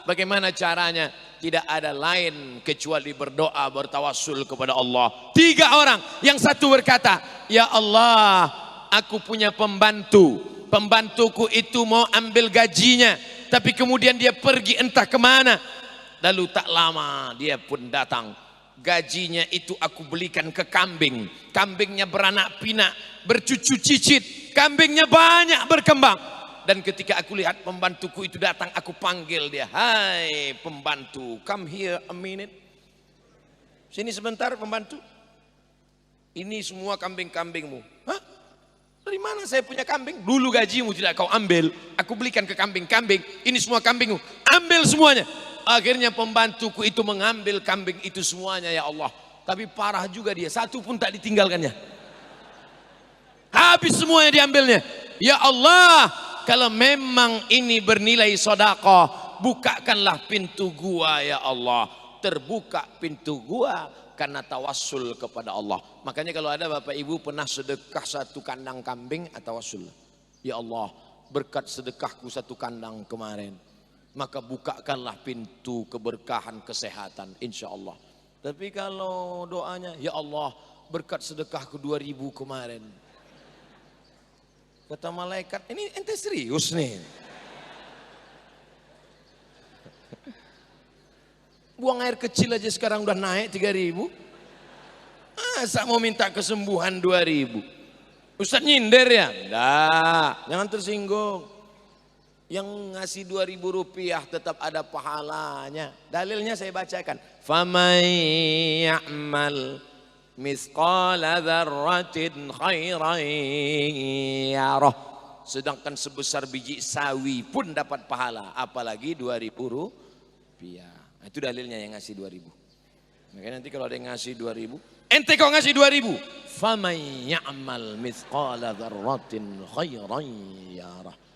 Bagaimana caranya? Tidak ada lain kecuali berdoa, bertawassul kepada Allah. 3 orang, yang satu berkata, ya Allah, aku punya pembantu, pembantuku itu mau ambil gajinya, tapi kemudian dia pergi entah kemana. Lalu tak lama dia pun datang, gajinya itu aku belikan ke kambing, kambingnya beranak pinak, bercucu cicit, kambingnya banyak berkembang. Dan ketika aku lihat pembantuku itu datang, aku panggil dia, hai pembantu, come here a minute. Sini sebentar pembantu. Ini semua kambing-kambingmu. Hah? Dari mana saya punya kambing? Dulu gajimu tidak kau ambil, aku belikan ke kambing-kambing. Ini semua kambingmu, ambil semuanya. Akhirnya pembantuku itu mengambil kambing itu semuanya ya Allah. Tapi parah juga dia, satu pun tak ditinggalkannya. Habis semuanya diambilnya. Ya Allah, kalau memang ini bernilai sedekah, bukakanlah pintu gua ya Allah. Terbuka pintu gua karena tawassul kepada Allah. Makanya kalau ada Bapak Ibu pernah sedekah 1 kandang kambing, tawassul. Ya Allah, berkat sedekahku 1 kandang kemarin, maka bukakanlah pintu keberkahan kesehatan insya Allah. Tapi kalau doanya, ya Allah, berkat sedekahku 2000 kemarin. Kata malaikat, ini ente serius nih? Buang air kecil aja sekarang udah naik 3000. Masa mau minta kesembuhan 2000? Ustaz nyindir ya? Enggak, jangan tersinggung. Yang ngasih 2000 rupiah tetap ada pahalanya. Dalilnya saya bacakan. Faman ya'mal misqala dzarratin khairan yarah. Sedangkan sebesar biji sawi pun dapat pahala, apalagi 2000 rupiah. Nah, itu dalilnya yang ngasih 2000. Makanya nanti kalau ada yang ngasih 2000, ente kok ngasih 2000? Faman ya'mal mithqala dzarratin khairan yarah.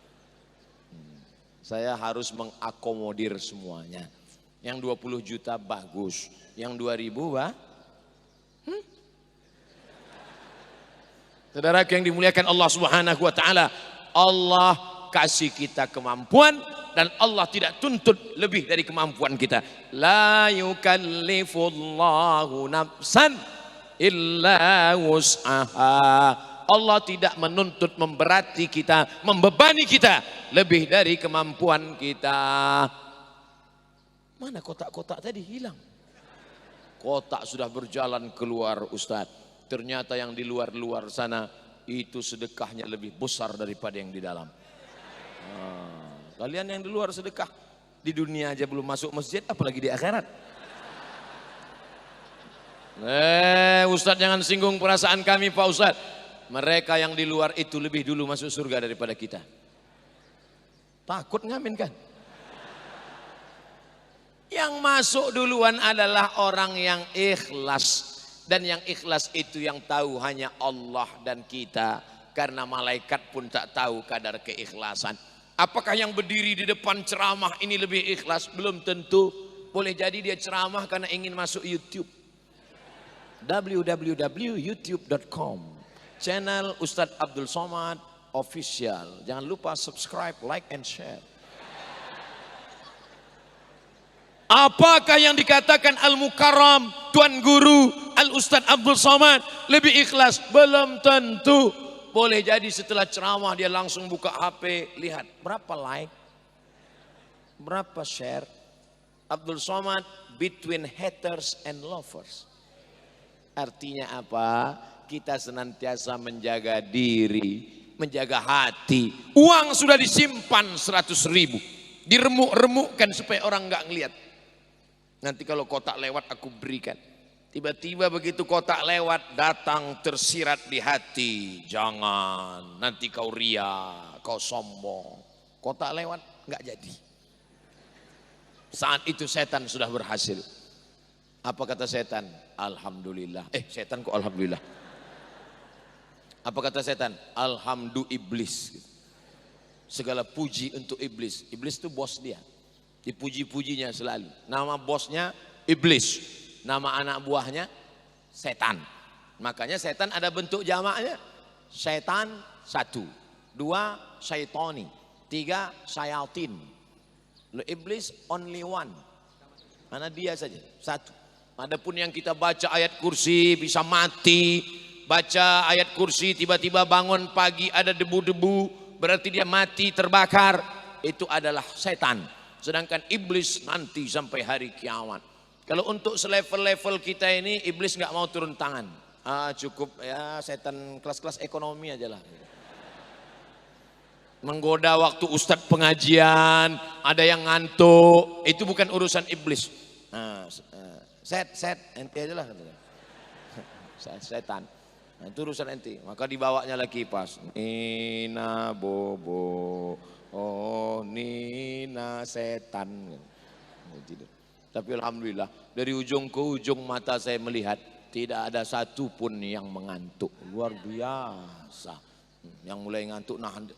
Saya harus mengakomodir semuanya. Yang 20 juta bagus, yang 2000 Saudara yang dimuliakan Allah Subhanahu wa taala, Allah kasih kita kemampuan dan Allah tidak tuntut lebih dari kemampuan kita. La yukallifullahu nafsan illa wus'aha. Allah tidak menuntut, memberati kita, membebani kita lebih dari kemampuan kita. Mana kotak-kotak tadi hilang? Kotak sudah berjalan keluar, Ustadz. Ternyata yang di luar-luar sana itu sedekahnya lebih besar daripada yang di dalam. Kalian yang di luar sedekah, di dunia aja belum masuk masjid, apalagi di akhirat. Ustadz jangan singgung perasaan kami Pak Ustadz. Mereka yang di luar itu lebih dulu masuk surga daripada kita. Takut ngamin kan? Yang masuk duluan adalah orang yang ikhlas. Dan yang ikhlas itu yang tahu hanya Allah dan kita. Karena malaikat pun tak tahu kadar keikhlasan. Apakah yang berdiri di depan ceramah ini lebih ikhlas? Belum tentu. Boleh jadi dia ceramah karena ingin masuk YouTube. www.youtube.com Channel Ustadz Abdul Somad Official. Jangan lupa subscribe, like, and share. Apakah yang dikatakan Al-Mukarram, Tuan Guru, Al-Ustadz Abdul Somad lebih ikhlas? Belum tentu. Boleh jadi setelah ceramah dia langsung buka HP, lihat berapa like, berapa share. Abdul Somad between haters and lovers. Artinya apa? Kita senantiasa menjaga diri, menjaga hati. Uang sudah disimpan 100.000, diremuk-remukkan supaya orang nggak ngelihat. Nanti kalau kotak lewat aku berikan. Tiba-tiba begitu kotak lewat datang tersirat di hati. Jangan, nanti kau ria, kau sombong. Kotak lewat nggak jadi. Saat itu setan sudah berhasil. Apa kata setan? Alhamdulillah. Setan kok alhamdulillah? Apa kata setan? Alhamdulillah iblis. Segala puji untuk iblis. Iblis itu bos dia. Dipuji-pujinya selalu. Nama bosnya iblis. Nama anak buahnya setan. Makanya setan ada bentuk jamaknya. Setan 1, 2 syaitoni, 3 syayatin. Iblis only one. Mana dia saja, 1. Adapun yang kita baca ayat kursi bisa mati. Baca ayat kursi tiba-tiba bangun pagi ada debu-debu, berarti dia mati terbakar. Itu adalah setan. Sedangkan iblis nanti sampai hari kiamat. Kalau untuk selevel-level kita ini iblis nggak mau turun tangan. Cukup ya setan kelas-kelas ekonomi aja lah. Menggoda waktu ustadz pengajian, ada yang ngantuk, itu bukan urusan iblis. Set ente aja lah. Setan. Nah, itu urusan ente. Maka dibawanya lagi kipas. Nina bobo, oh Nina setan. Tapi alhamdulillah dari ujung ke ujung mata saya melihat tidak ada satu pun yang mengantuk. Luar biasa. Yang mulai ngantuk nahan.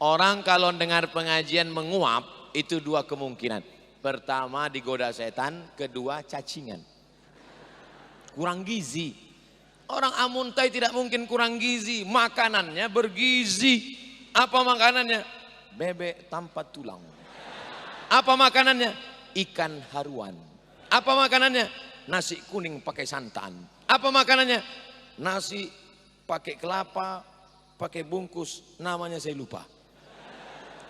Orang kalau dengar pengajian menguap itu 2 kemungkinan. Pertama digoda setan, kedua cacingan. Kurang gizi. Orang amuntai tidak mungkin kurang gizi. Makanannya bergizi. Apa makanannya? Bebek tanpa tulang. Apa makanannya? Ikan haruan. Apa makanannya? Nasi kuning pakai santan. Apa makanannya? Nasi pakai kelapa, pakai bungkus, namanya saya lupa.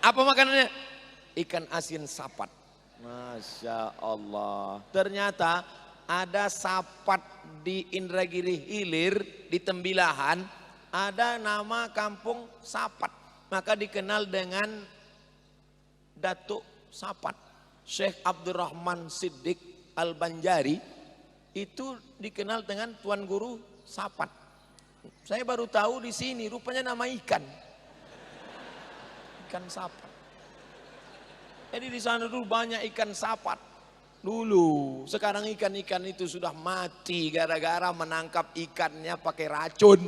Apa makanannya? Ikan asin sapat. Masya Allah. Ternyata ada sapat di Indragiri Hilir, di Tembilahan, ada nama kampung Sapat. Maka dikenal dengan Datuk Sapat. Syekh Abdurrahman Siddiq Al-Banjari itu dikenal dengan Tuan Guru Sapat. Saya baru tahu di sini rupanya nama ikan. Ikan sapat. Jadi di sana dulu banyak ikan sapat. Dulu, sekarang ikan-ikan itu sudah mati gara-gara menangkap ikannya pakai racun.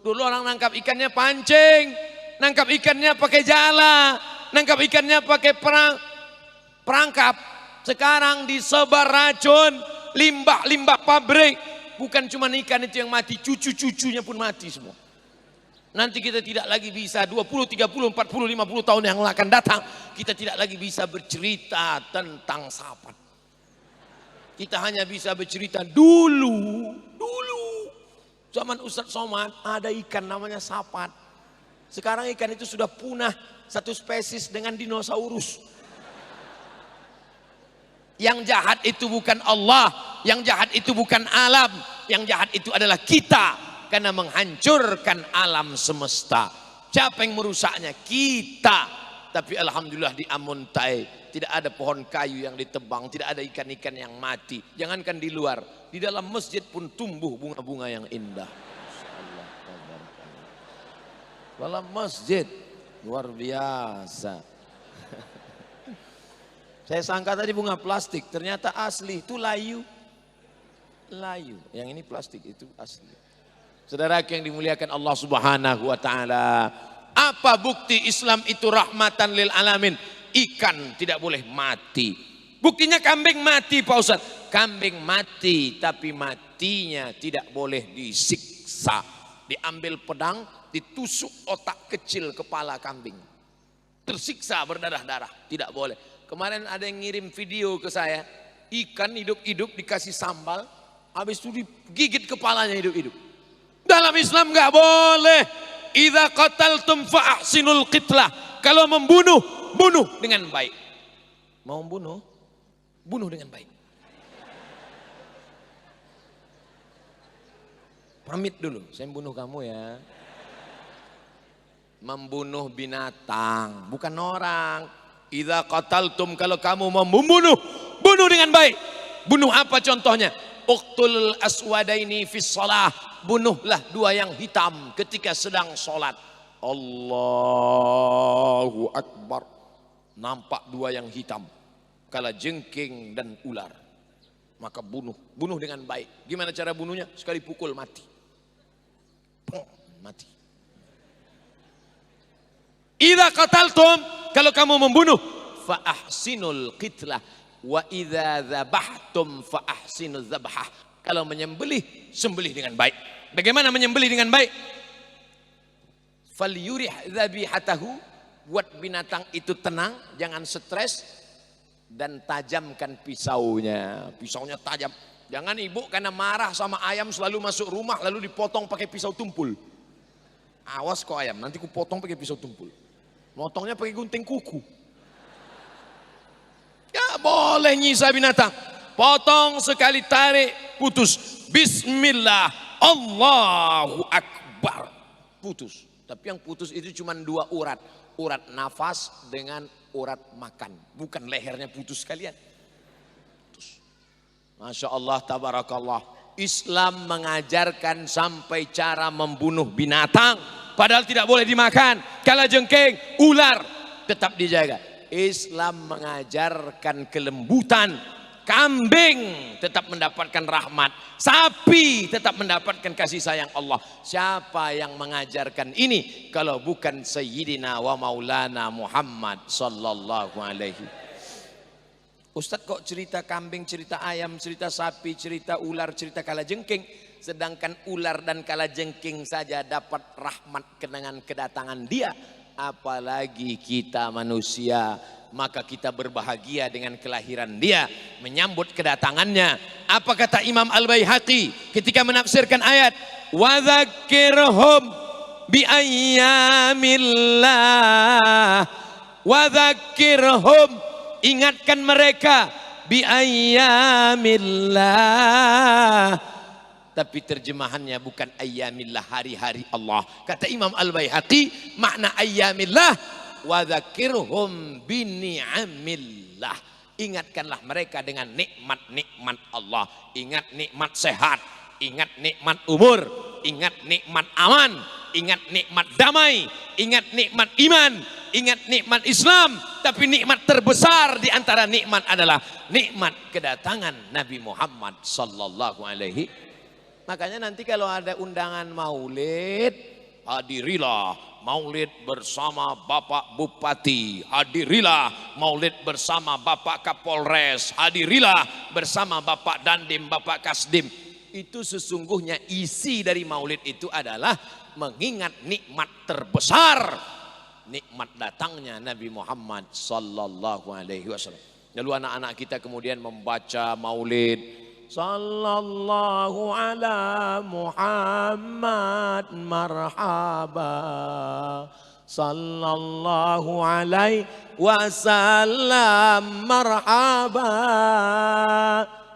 Dulu orang nangkap ikannya pancing, nangkap ikannya pakai jala, nangkap ikannya pakai perangkap. Sekarang disebar racun, limbah-limbah pabrik. Bukan cuma ikan itu yang mati, cucu-cucunya pun mati semua. Nanti kita tidak lagi bisa 20, 30, 40, 50 tahun yang akan datang. Kita tidak lagi bisa bercerita tentang sapat. Kita hanya bisa bercerita dulu. Zaman Ustadz Somad ada ikan namanya sapat. Sekarang ikan itu sudah punah, satu spesies dengan dinosaurus. Yang jahat itu bukan Allah, yang jahat itu bukan alam, yang jahat itu adalah kita. Karena menghancurkan alam semesta. Siapa yang merusaknya? Kita. Tapi alhamdulillah di Amuntai tidak ada pohon kayu yang ditebang, tidak ada ikan-ikan yang mati. Jangankan di luar, di dalam masjid pun tumbuh bunga-bunga yang indah. Dalam masjid luar biasa. Saya sangka tadi bunga plastik, ternyata asli. Itu layu. Yang ini plastik, itu asli. Saudara yang dimuliakan Allah Subhanahu wa taala, apa bukti Islam itu rahmatan lil alamin? Ikan tidak boleh mati. Buktinya kambing mati, Pak Ustaz. Kambing mati, tapi matinya tidak boleh disiksa. Diambil pedang, ditusuk otak kecil kepala kambing. Tersiksa berdarah-darah, tidak boleh. Kemarin ada yang ngirim video ke saya, ikan hidup-hidup dikasih sambal, habis itu digigit kepalanya hidup-hidup. Dalam Islam nggak boleh. Idza qataltum fa ahsinul qitlah. Kalau membunuh, bunuh dengan baik. Mau bunuh, bunuh dengan baik. Pamit dulu, saya bunuh kamu ya. Membunuh binatang, bukan orang. Idza qataltum, kalau kamu mau membunuh, bunuh dengan baik. Bunuh apa contohnya? Uqtul aswadaini fis shalah. Bunuhlah dua yang hitam ketika sedang sholat. Allahu Akbar. Nampak dua yang hitam, kalajengking dan ular. Maka bunuh dengan baik. Gimana cara bunuhnya? Sekali pukul mati. Mati. Idza qataltum, kalau kamu membunuh, fa ahsinul qitlah. Wa idza dzabhtum fa ahsinuz dzabhah. Kalau menyembelih, sembelih dengan baik. Bagaimana menyembelih dengan baik? Falyurih dzabihatahu, buat binatang itu tenang, jangan stres, dan tajamkan pisaunya. Pisaunya tajam. Jangan ibu karena marah sama ayam selalu masuk rumah lalu dipotong pakai pisau tumpul. Awas kok ayam, nanti ku potong pakai pisau tumpul. Motongnya pakai gunting kuku. Ya boleh nyisa binatang. Potong sekali tarik, putus. Bismillah, Allahu Akbar. Putus. Tapi yang putus itu cuma dua urat. Urat nafas dengan urat makan. Bukan lehernya putus sekalian. Putus. Masya Allah, tabarakallah. Islam mengajarkan sampai cara membunuh binatang. Padahal tidak boleh dimakan. Kalajengking, ular tetap dijaga. Islam mengajarkan kelembutan. Kambing tetap mendapatkan rahmat. Sapi tetap mendapatkan kasih sayang Allah. Siapa yang mengajarkan ini kalau bukan Sayyidina wa Maulana Muhammad sallallahu alaihi. Ustadz kok cerita kambing, cerita ayam, cerita sapi, cerita ular, cerita kalajengking. Sedangkan ular dan kalajengking saja dapat rahmat dengan kedatangan dia. apalagi kita manusia. Maka kita berbahagia dengan kelahiran dia, menyambut kedatangannya. Apa kata Imam Al-Baihaqi ketika menafsirkan ayat wa dzakirhum bi ayyamillah, wa dzakirhum, ingatkan mereka, bi ayyamillah, tapi terjemahannya bukan ayyamillah, hari-hari Allah. Kata Imam Al-Baihaqi, makna ayyamillah wa dzakirhum bi ni'amillah, ingatkanlah mereka dengan nikmat-nikmat Allah. Ingat nikmat sehat, ingat nikmat umur, ingat nikmat aman, ingat nikmat damai, ingat nikmat iman, ingat nikmat Islam. Tapi nikmat terbesar di antara nikmat adalah nikmat kedatangan Nabi Muhammad sallallahu alaihi. Makanya nanti kalau ada undangan maulid, hadirilah maulid bersama Bapak Bupati, hadirilah maulid bersama Bapak Kapolres, hadirilah bersama Bapak Dandim, Bapak Kasdim. Itu sesungguhnya isi dari maulid itu adalah mengingat nikmat terbesar, nikmat datangnya Nabi Muhammad sallallahu alaihi wasallam. Lalu anak-anak kita kemudian membaca maulid, sallallahu ala Muhammad marhaba, sallallahu alaihi wasallam marhaba.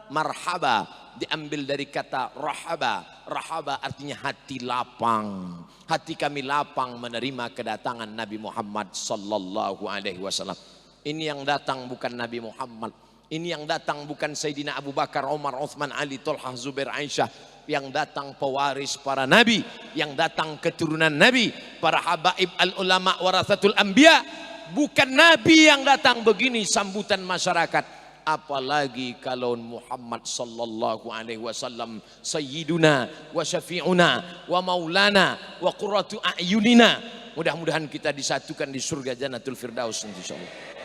Marhaba diambil dari kata rahaba. Rahaba artinya hati lapang. Hati kami lapang menerima kedatangan Nabi Muhammad sallallahu alaihi wasallam. Ini yang datang bukan Nabi Muhammad. Ini yang datang bukan Sayyidina Abu Bakar, Umar, Uthman, Ali, Tolhah, Zubair, Aisyah. Yang datang pewaris para nabi, yang datang keturunan nabi, para habaib al-ulama warathatul anbiya. Bukan nabi yang datang begini sambutan masyarakat. Apalagi kalau Muhammad sallallahu alaihi wasallam sayyiduna wa syafi'una wa maulana wa qurratu a'yunina. Mudah-mudahan kita disatukan di surga Jannatul Firdaus insyaallah.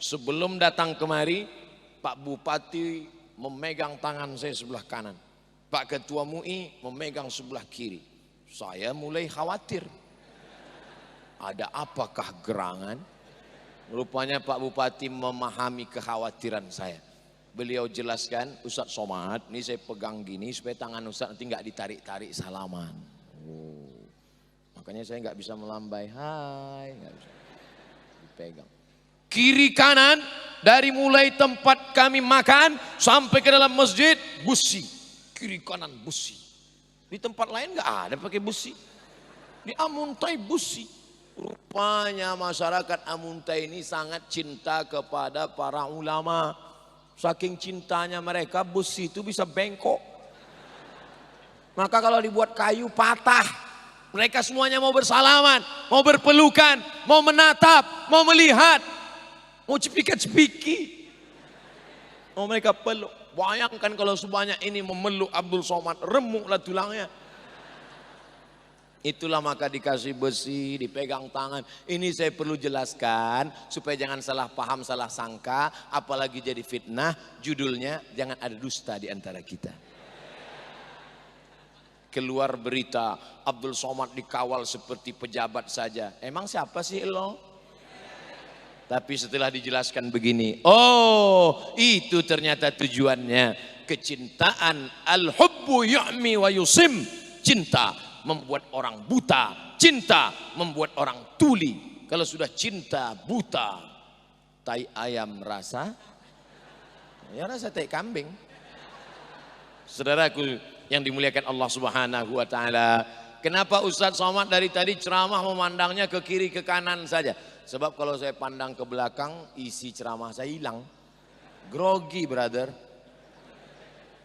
Sebelum datang kemari, Pak Bupati memegang tangan saya sebelah kanan, Pak Ketua MUI memegang sebelah kiri. Saya mulai khawatir, ada apakah gerangan? Rupanya Pak Bupati memahami kekhawatiran saya. Beliau jelaskan, Ustadz Somad, ini saya pegang gini supaya tangan Ustadz nanti nggak ditarik-tarik salaman. Oh. Makanya saya nggak bisa melambai, hai, nggak bisa dipegang. Kiri kanan, dari mulai tempat kami makan sampai ke dalam masjid, busi. Kiri kanan busi. Di tempat lain nggak ada pakai busi. Di Amuntai busi. Rupanya masyarakat Amuntai ini sangat cinta kepada para ulama. Saking cintanya mereka, busi itu bisa bengkok. Maka kalau dibuat kayu patah. Mereka semuanya mau bersalaman, mau berpelukan, mau menatap, mau melihat. Mau cepika-cepiki, mau mereka peluk. Bayangkan kalau sebanyak ini memeluk Abdul Somad, remuklah tulangnya. Itulah maka dikasih besi, dipegang tangan. Ini saya perlu jelaskan supaya jangan salah paham, salah sangka, apalagi jadi fitnah. Judulnya jangan ada dusta di antara kita. Keluar berita Abdul Somad dikawal seperti pejabat saja. Emang siapa sih lo? Tapi setelah dijelaskan begini, oh itu ternyata tujuannya. Kecintaan, al-hubbu yu'mi wa yusim. Cinta membuat orang buta, cinta membuat orang tuli. Kalau sudah cinta buta, tai ayam rasa, ya rasa tai kambing. Saudaraku yang dimuliakan Allah Subhanahu wa taala, kenapa Ustadz Somad dari tadi ceramah memandangnya ke kiri ke kanan saja? Sebab kalau saya pandang ke belakang, isi ceramah saya hilang. Grogi, brother.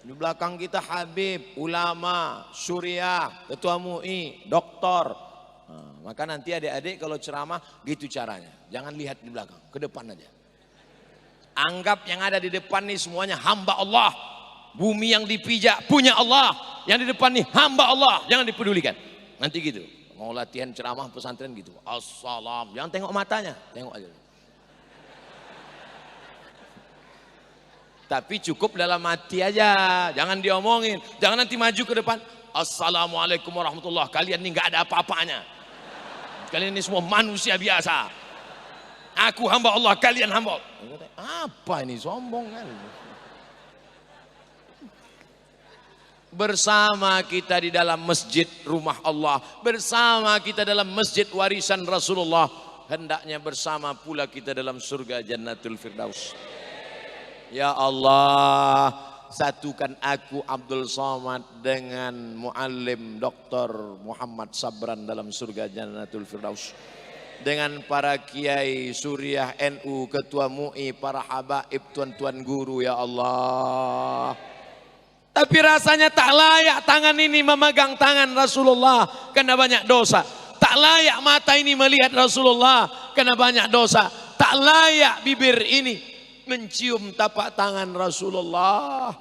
Di belakang kita Habib, ulama, Suriah, Ketua MUI, doktor. Nah, maka nanti adik-adik kalau ceramah gitu caranya. Jangan lihat di belakang, ke depan aja. Anggap yang ada di depan nih semuanya hamba Allah. Bumi yang dipijak punya Allah. Yang di depan nih hamba Allah, jangan dipedulikan. Nanti gitu. Mau latihan ceramah pesantren gitu. Assalam. Jangan tengok matanya, tengok aja. Tapi cukup dalam hati aja. Jangan diomongin. Jangan nanti maju ke depan. Assalamualaikum warahmatullahi. Kalian ini nggak ada apa-apanya. Kalian ini semua manusia biasa. Aku hamba Allah, kalian hamba Allah. Apa ini, sombong kan? Bersama kita di dalam masjid rumah Allah, bersama kita dalam masjid warisan Rasulullah, hendaknya bersama pula kita dalam surga Jannatul Firdaus. Ya Allah, satukan aku Abdul Somad dengan muallim Dr. Muhammad Sabran dalam surga Jannatul Firdaus. Dengan para kiai Suriah NU, ketua MUI, para habaib, tuan-tuan guru, ya Allah. Tapi rasanya tak layak tangan ini memegang tangan Rasulullah karena banyak dosa. Tak layak mata ini melihat Rasulullah karena banyak dosa. Tak layak bibir ini mencium tapak tangan Rasulullah.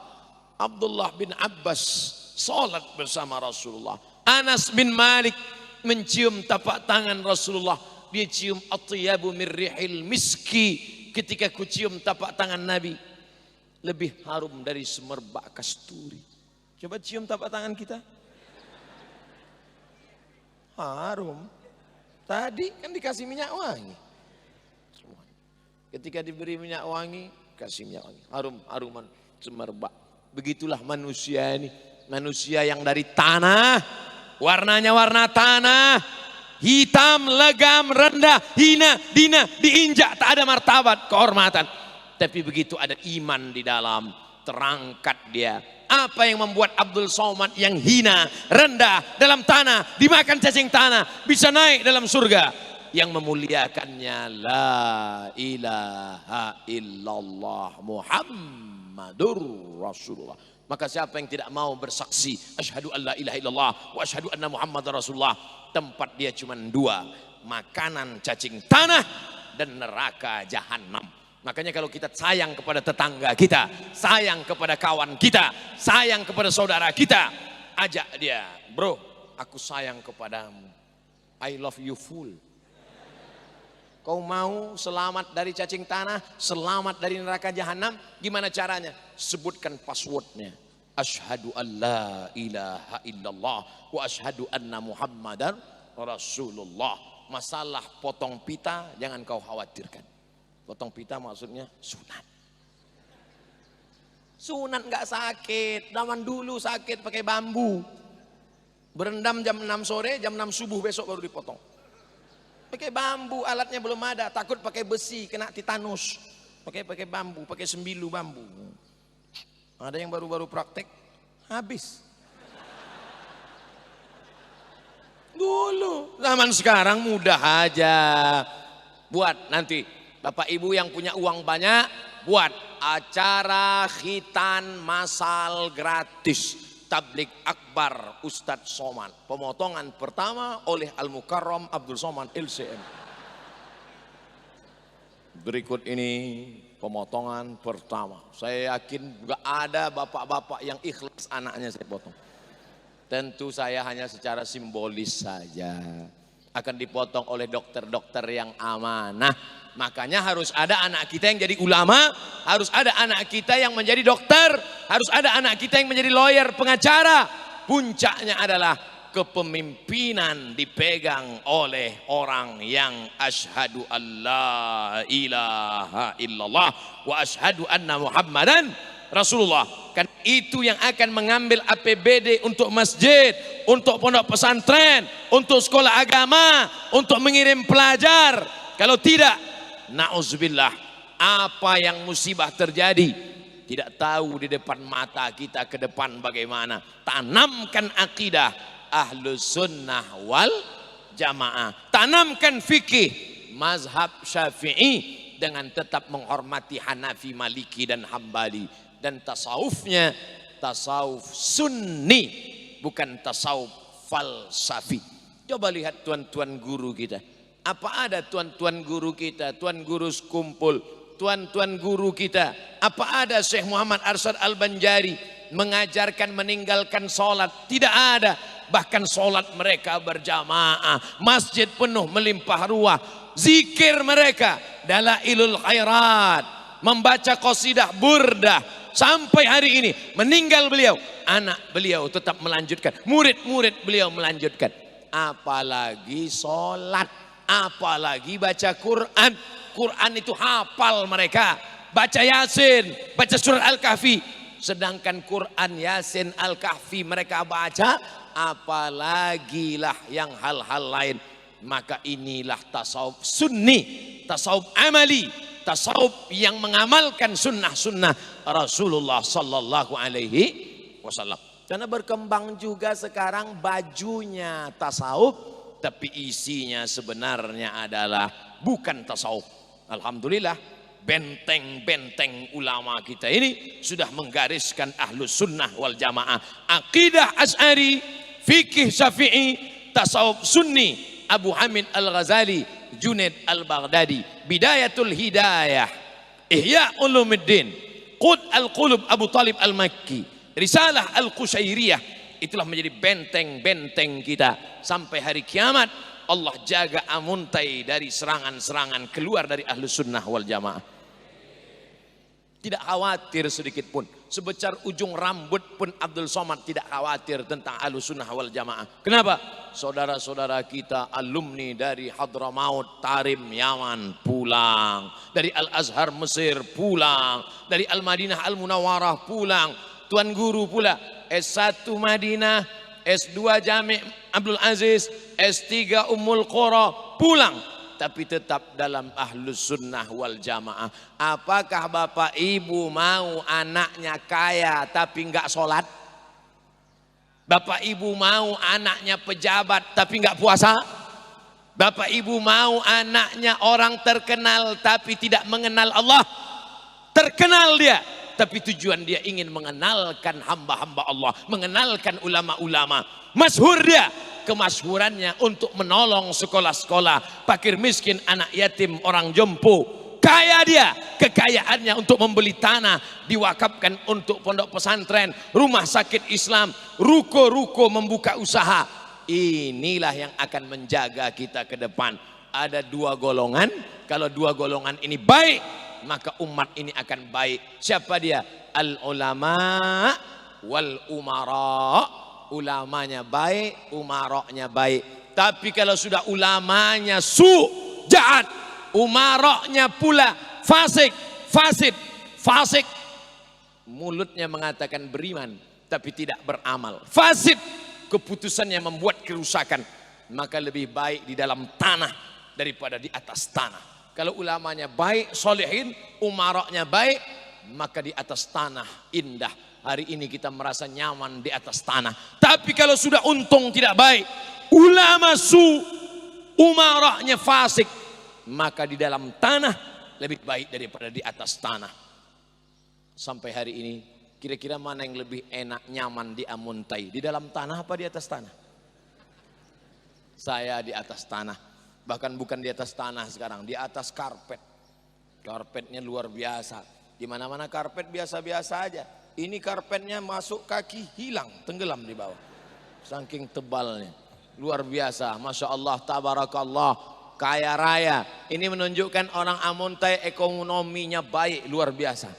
Abdullah bin Abbas salat bersama Rasulullah. Anas bin Malik mencium tapak tangan Rasulullah. Dia cium atyabu min rihil miski. Ketika ku cium tapak tangan Nabi, lebih harum dari semerbak kasturi. Coba cium tapak tangan kita. Harum. Tadi kan dikasih minyak wangi. Ketika diberi minyak wangi, kasih minyak wangi. Harum-haruman semerbak. Begitulah manusia ini. Manusia yang dari tanah, warnanya warna tanah, hitam, legam, rendah, hina, dina, diinjak, tak ada martabat, kehormatan. Tapi begitu ada iman di dalam, terangkat dia. Apa yang membuat Abdul Somad yang hina, rendah, dalam tanah, dimakan cacing tanah, bisa naik dalam surga? Yang memuliakannya, la ilaha illallah Muhammadur Rasulullah. Maka siapa yang tidak mau bersaksi, asyhadu an la ilaha illallah wa asyhadu anna Muhammadar Rasulullah, tempat dia cuma dua, makanan cacing tanah dan neraka jahanam. Makanya kalau kita sayang kepada tetangga kita, sayang kepada kawan kita, sayang kepada saudara kita, ajak dia, bro, aku sayang kepadamu, I love you full. Kau mau selamat dari cacing tanah, selamat dari neraka jahanam, gimana caranya? Sebutkan passwordnya. Asyhadu an la ilaha illallah wa asyhadu anna Muhammadar Rasulullah. Masalah potong pita jangan kau khawatirkan. Potong pita maksudnya sunat. Sunat nggak sakit. Zaman dulu sakit pakai bambu. Berendam jam 6 sore, jam 6 subuh besok baru dipotong. Pakai bambu, alatnya belum ada. Takut pakai besi, kena titanus. Pakai bambu, pakai sembilu bambu. Ada yang baru-baru praktek, habis. Dulu, zaman sekarang mudah aja. Buat nanti. Bapak Ibu yang punya uang banyak, buat acara khitan masal gratis. Tablik Akbar Ustadz Somad. Pemotongan pertama oleh Al-Mukarram Abdul Somad LCM. Berikut ini pemotongan pertama. Saya yakin gak ada bapak-bapak yang ikhlas anaknya saya potong. Tentu saya hanya secara simbolis saja. Akan dipotong oleh dokter-dokter yang amanah. Makanya harus ada anak kita yang jadi ulama, harus ada anak kita yang menjadi dokter, harus ada anak kita yang menjadi lawyer, pengacara. Puncaknya adalah kepemimpinan dipegang oleh orang yang asyhadu alla ilaha illallah wa asyhadu anna Muhammadan Rasulullah. Kan itu yang akan mengambil APBD untuk masjid, untuk pondok pesantren, untuk sekolah agama, untuk mengirim pelajar. Kalau tidak, na'udzubillah, apa yang musibah terjadi tidak tahu di depan mata kita ke depan bagaimana. Tanamkan akidah ahlus sunnah wal jamaah, tanamkan fikih mazhab Syafi'i dengan tetap menghormati Hanafi, Maliki dan Hambali. Dan tasawufnya tasawuf sunni, bukan tasawuf falsafi. Coba lihat tuan-tuan guru kita. Apa ada tuan-tuan guru kita, tuan guru sekumpul, tuan-tuan guru kita. Apa ada Syekh Muhammad Arsyad Al-Banjari mengajarkan meninggalkan sholat? Tidak ada. Bahkan sholat mereka berjamaah, masjid penuh melimpah ruah. Zikir mereka dalailul khairat, membaca qasidah burdah. Sampai hari ini meninggal beliau, anak beliau tetap melanjutkan, murid-murid beliau melanjutkan. apalagi sholat, apalagi baca Quran. Quran itu hafal mereka, baca Yasin, baca surat Al-Kahfi. Sedangkan Quran, Yasin, Al-Kahfi mereka baca, apalagi lah yang hal-hal lain. Maka inilah tasawuf sunni, tasawuf amali, tasawuf yang mengamalkan sunnah-sunnah Rasulullah sallallahu alaihi wasallam. Karena berkembang juga sekarang bajunya tasawuf, tapi isinya sebenarnya adalah bukan tasawuf. Alhamdulillah, benteng-benteng ulama kita ini sudah menggariskan ahlus sunnah wal jamaah. Aqidah Asy'ari, fikih Syafi'i, tasawuf sunni, Abu Hamid Al-Ghazali, Junaid Al-Baghdadi, Bidayatul Hidayah, Ihya Ulumuddin, Qud Al-Qulub Abu Talib Al-Makki, Risalah Al-Qushairiyah. Itulah menjadi benteng-benteng kita sampai hari kiamat. Allah jaga amuntai dari serangan-serangan keluar dari ahlus sunnah wal jamaah. Tidak khawatir sedikit pun, sebesar ujung rambut pun Abdul Somad tidak khawatir tentang ahlus sunnah wal jamaah. Kenapa? Saudara-saudara kita alumni dari Hadramaut, Tarim, Yaman pulang, dari Al-Azhar Mesir pulang, dari Al-Madinah Al-Munawwarah pulang, tuan guru pula S1 Madinah, S2 Jami' Abdul Aziz, S3 Ummul Qura pulang, tapi tetap dalam ahlus sunnah wal jamaah. Apakah bapak ibu mau anaknya kaya tapi enggak sholat? Bapak ibu mau anaknya pejabat tapi enggak puasa? Bapak ibu mau anaknya orang terkenal tapi tidak mengenal Allah? Terkenal dia, tapi tujuan dia ingin mengenalkan hamba-hamba Allah, mengenalkan ulama-ulama. Masyhur dia, kemasyhurannya untuk menolong sekolah-sekolah, fakir miskin, anak yatim, orang jompo. Kaya dia, kekayaannya untuk membeli tanah, diwakafkan untuk pondok pesantren, rumah sakit Islam, ruko-ruko membuka usaha. Inilah yang akan menjaga kita ke depan. Ada dua golongan, kalau dua golongan ini baik, maka umat ini akan baik. Siapa dia? Al-ulama wal umara. Ulamanya baik, umaroknya baik. Tapi kalau sudah ulamanya jahat, umaroknya pula fasik, fasik. Mulutnya mengatakan beriman, tapi tidak beramal. Fasid, keputusannya membuat kerusakan. Maka lebih baik di dalam tanah daripada di atas tanah. Kalau ulamanya baik, solehin, umaroknya baik, maka di atas tanah indah. Hari ini kita merasa nyaman di atas tanah. Tapi kalau sudah untung tidak baik, ulama umaroknya fasik, maka di dalam tanah lebih baik daripada di atas tanah. Sampai hari ini, kira-kira mana yang lebih enak, nyaman diamuntai? Di dalam tanah apa di atas tanah? Saya di atas tanah. Bahkan bukan di atas tanah sekarang, di atas karpet. Karpetnya luar biasa. Di mana-mana karpet biasa-biasa aja. Ini karpetnya masuk kaki hilang, tenggelam di bawah. Saking tebalnya. Luar biasa, Masya Allah, Tabarakallah, kaya raya. Ini menunjukkan orang Amuntai ekonominya baik, luar biasa.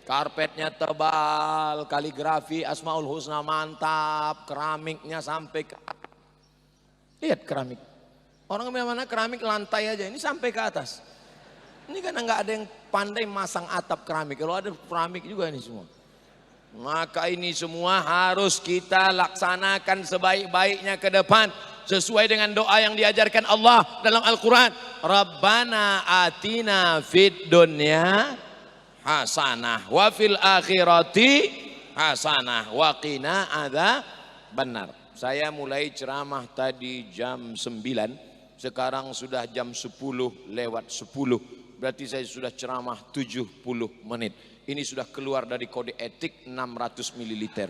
Karpetnya tebal, kaligrafi Asmaul Husna mantap, keramiknya sampai ke atas. Lihat keramik. Orang mana keramik lantai aja, ini sampai ke atas. Ini karena nggak ada yang pandai masang atap keramik. Kalau ada keramik juga ini semua. Maka ini semua harus kita laksanakan sebaik-baiknya ke depan. Sesuai dengan doa yang diajarkan Allah dalam Al-Quran. Rabbana atina fid dunya hasanah wa fil akhirati hasanah wa qina adzabannar. Saya mulai ceramah tadi jam 9, sekarang sudah jam 10 lewat 10. Berarti saya sudah ceramah 70 menit. Ini sudah keluar dari kode etik 600 ml.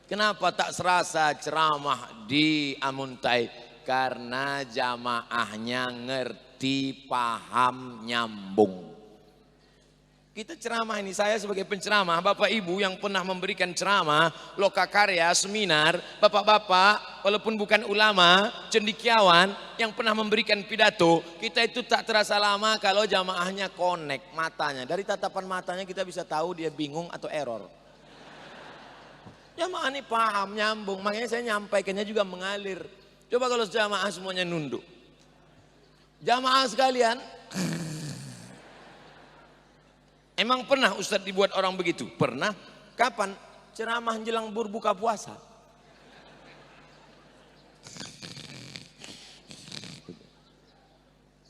Kenapa tak serasa ceramah di Amuntai? Karena jamaahnya ngerti, paham, nyambung. Kita ceramah ini, saya sebagai penceramah, Bapak Ibu yang pernah memberikan ceramah, lokakarya, seminar, Bapak-bapak walaupun bukan ulama, cendekiawan yang pernah memberikan pidato, kita itu tak terasa lama kalau jamaahnya connect matanya. Dari tatapan matanya kita bisa tahu dia bingung atau error. Jamaah ini paham, nyambung. Makanya saya nyampaikannya juga mengalir. Coba kalau jamaah semuanya nunduk. Jamaah sekalian, emang pernah Ustadz dibuat orang begitu? Pernah. Kapan? Ceramah jelang berbuka puasa.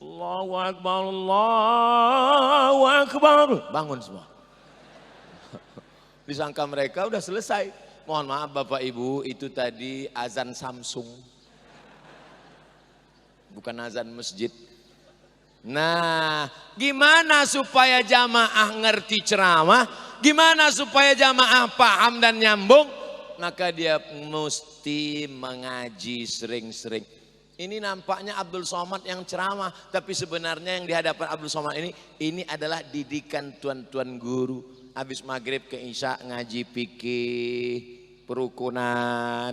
Allahu Akbar, Allahu Akbar. Bangun semua. Disangka mereka udah selesai. Mohon maaf Bapak Ibu, itu tadi azan Samsung. Bukan azan masjid. Nah, gimana supaya jamaah ngerti ceramah? Gimana supaya jamaah paham dan nyambung? Maka dia mesti mengaji sering-sering. Ini nampaknya Abdul Somad yang ceramah, tapi sebenarnya yang di hadapan Abdul Somad ini adalah didikan tuan-tuan guru. Habis maghrib ke isya ngaji fikih, perukunan,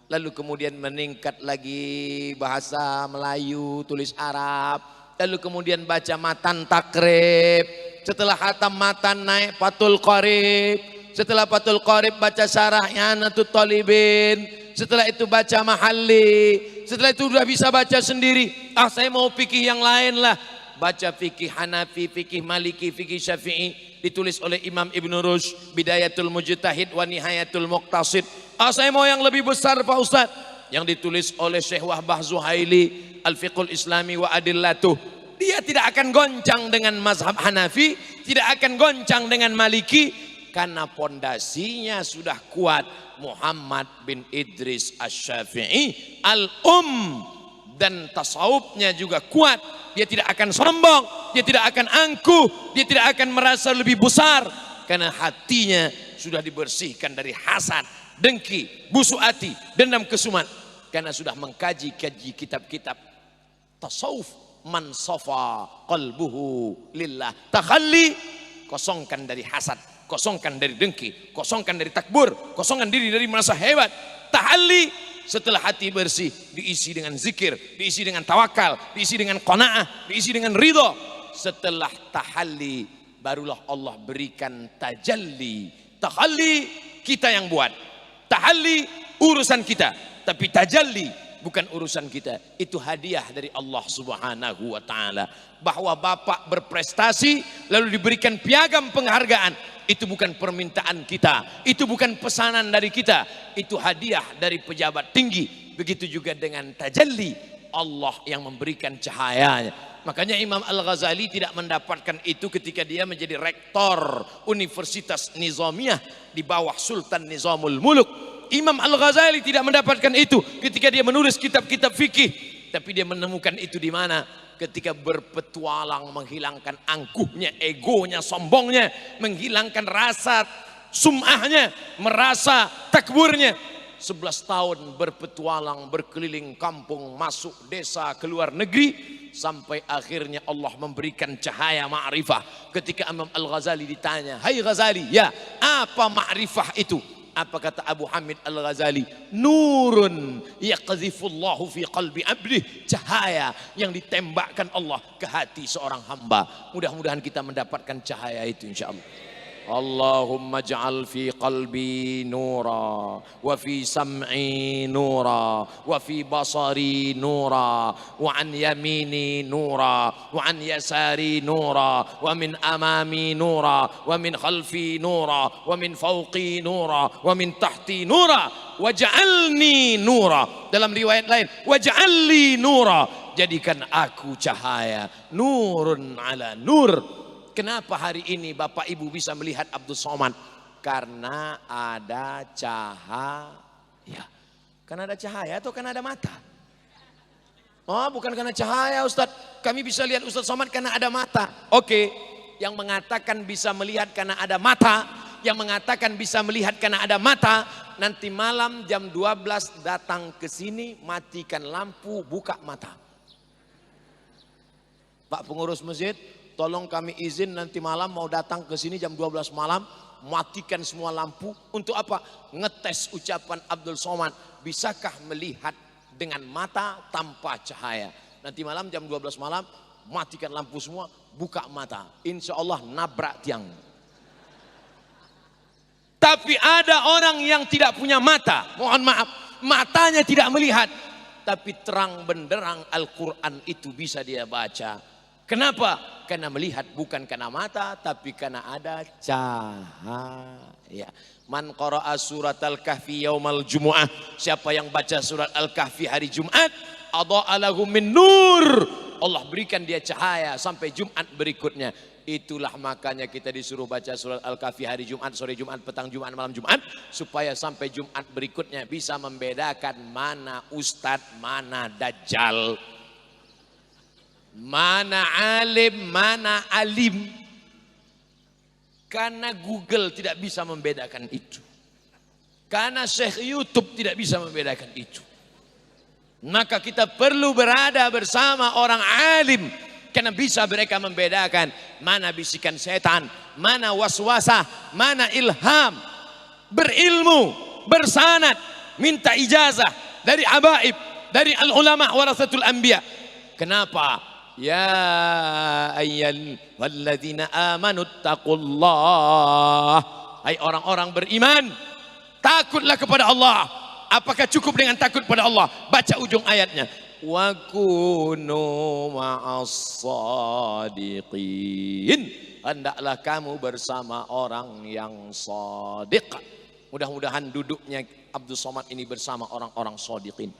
lalu kemudian meningkat lagi bahasa Melayu, tulis Arab, lalu kemudian baca matan takrib, setelah khatam matan naik Fathul Qorib, setelah Fathul Qorib baca syarahnya Natut Talibin, setelah itu baca mahalli, setelah itu udah bisa baca sendiri. Saya mau fikih yang lain lah. Baca fikih Hanafi, fikih Maliki, fikih Syafi'i, ditulis oleh Imam Ibn Rushd, Bidayatul Mujtahid wa Nihayatul Muqtasid. Saya mau yang lebih besar Pak Ustaz, yang ditulis oleh Syekh Wahbah Zuhaili, Al-Fiqhul Islami wa Adillatuh. Dia tidak akan goncang dengan mazhab Hanafi, tidak akan goncang dengan Maliki, karena pondasinya sudah kuat. Muhammad bin Idris Asy-Syafi'i dan tasawufnya juga kuat. Dia tidak akan sombong, dia tidak akan angkuh, dia tidak akan merasa lebih besar, karena hatinya sudah dibersihkan dari hasad, dengki, busuk hati, dendam kesumat, karena sudah mengkaji kitab-kitab tasawuf. Man safa qalbuhu lillah, takhalli, kosongkan dari hasad, kosongkan dari dengki, kosongkan dari takbur, kosongkan diri dari merasa hebat. Tahalli, setelah hati bersih, diisi dengan zikir, diisi dengan tawakal, diisi dengan qanaah, diisi dengan ridho. Setelah tahalli, barulah Allah berikan tajalli. Tahalli kita yang buat, tahalli urusan kita, tapi tajalli bukan urusan kita. Itu hadiah dari Allah Subhanahu wa ta'ala. Bahwa Bapak berprestasi lalu diberikan piagam penghargaan, itu bukan permintaan kita, itu bukan pesanan dari kita, itu hadiah dari pejabat tinggi. Begitu juga dengan tajalli, Allah yang memberikan cahayanya. Makanya Imam Al-Ghazali tidak mendapatkan itu ketika dia menjadi rektor Universitas Nizamiyah di bawah Sultan Nizamul Muluk. Imam Al-Ghazali tidak mendapatkan itu ketika dia menulis kitab-kitab fikih, tapi dia menemukan itu di mana? Ketika berpetualang menghilangkan angkuhnya, egonya, sombongnya, menghilangkan rasa sum'ahnya, merasa takburnya. 11 tahun berpetualang, berkeliling kampung, masuk desa, keluar negeri, sampai akhirnya Allah memberikan cahaya ma'rifah. Ketika Imam Al-Ghazali ditanya, "Hai Ghazali, ya, apa ma'rifah itu?" Apa kata Abu Hamid Al-Ghazali? Nurun yaqdhifullahu fi qalbi abdih, cahaya yang ditembakkan Allah ke hati seorang hamba. Mudah-mudahan kita mendapatkan cahaya itu insyaallah. Allahumma ja'al fi qalbi nura, wa fi sam'i nura, wa fi basari nura, wa an yamini nura, wa an yasari nura, wa min amami nura, wa min khalfi nura, wa min fawqi nura, wa min tahti nura, waj'alni nura. Dalam riwayat lain, waj'alli nura, jadikan aku cahaya. Nurun ala nur. Kenapa hari ini Bapak Ibu bisa melihat Abdul Somad? Karena ada cahaya. Karena ada cahaya atau karena ada mata? Oh, bukan karena cahaya Ustadz. Kami bisa lihat Ustadz Somad karena ada mata. Oke, yang mengatakan bisa melihat karena ada mata, yang mengatakan bisa melihat karena ada mata, nanti malam jam 12 datang ke sini, matikan lampu, buka mata. Pak pengurus masjid, tolong kami izin nanti malam mau datang ke sini jam 12 malam, matikan semua lampu. Untuk apa? Ngetes ucapan Abdul Somad. Bisakah melihat dengan mata tanpa cahaya? Nanti malam jam 12 malam, matikan lampu semua, buka mata. Insya Allah nabrak tiang. Tapi ada orang yang tidak punya mata, mohon maaf, matanya tidak melihat, tapi terang benderang Al-Quran itu bisa dia baca. Kenapa? Karena melihat bukan karena mata, tapi karena ada cahaya. Man qara'a surat Al-Kahfi yaumal Jumu'ah, siapa yang baca surat Al-Kahfi hari Jumat, adha'a lahu min nur, Allah berikan dia cahaya sampai Jumat berikutnya. Itulah makanya kita disuruh baca surat Al-Kahfi hari Jumat, sore Jumat, petang Jumat, malam Jumat, supaya sampai Jumat berikutnya bisa membedakan mana ustadz, mana dajjal, mana alim, mana alim. Karena Google tidak bisa membedakan itu, karena Syekh YouTube tidak bisa membedakan itu. Maka kita perlu berada bersama orang alim, karena bisa mereka membedakan mana bisikan setan, mana waswasah, mana ilham. Berilmu, bersanad, minta ijazah dari abaib, dari al-ulama warasatul anbiya. Kenapa? Ya ayyuhalladzina amanu taqullah. Hai orang-orang beriman, takutlah kepada Allah. Apakah cukup dengan takut pada Allah? Baca ujung ayatnya. Wa kunu ma'as-shadiqin. Hendaklah kamu bersama orang yang shadiq. Mudah-mudahan duduknya Abdul Somad ini bersama orang-orang shadiqin.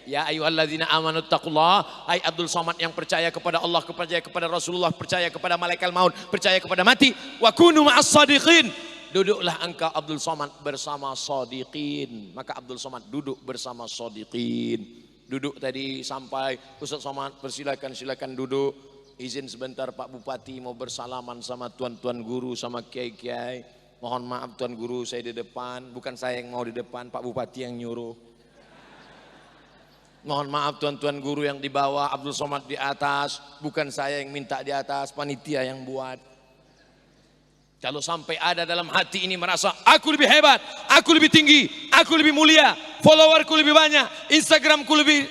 Ya ayyuhalladzina amanu taqullah. Hai Abdul Somad yang percaya kepada Allah, percaya kepada Rasulullah, percaya kepada malaikat maut, percaya kepada mati. Wa kunu ma'as-shadiqin. Duduklah engkau Abdul Somad bersama shadiqin. Maka Abdul Somad duduk bersama shadiqin. Duduk tadi sampai Ustaz Somad silakan duduk. Izin sebentar Pak Bupati mau bersalaman sama tuan-tuan guru, sama kiai-kiai. Mohon maaf tuan guru, saya di depan, bukan saya yang mau di depan, Pak Bupati yang nyuruh. Mohon maaf tuan-tuan guru yang di bawah, Abdul Somad di atas, bukan saya yang minta di atas, panitia yang buat. Kalau sampai ada dalam hati ini merasa aku lebih hebat, aku lebih tinggi, aku lebih mulia, followerku lebih banyak, Instagramku lebih,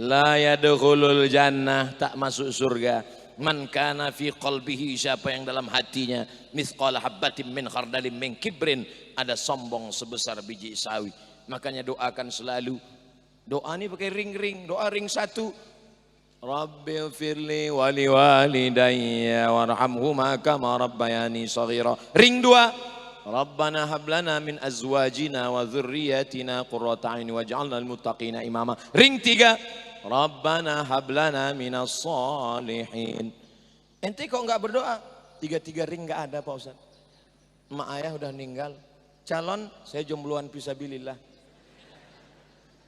la yadkhulul jannah, tak masuk surga. Man kana fi qalbihi, siapa yang dalam hatinya mithqala habbatin min khardalin min kibrin, ada sombong sebesar biji sawi. Makanya doakan selalu. Doa ini pakai ring-ring, doa ring satu. Rabbi firli wali walidayya warhamhuma kama rabbayani shaghira. Ring dua. Rabbana hablana min azwajina wa dzurriyyatina qurrata a'yun waj'alna lil muttaqina imama. Ring tiga. Rabbana hablana minas shalihin. Ente kok enggak berdoa? Tiga-tiga ring enggak ada Pak Ustaz. Emak ayah udah meninggal. Calon saya jombloan fisabilillah.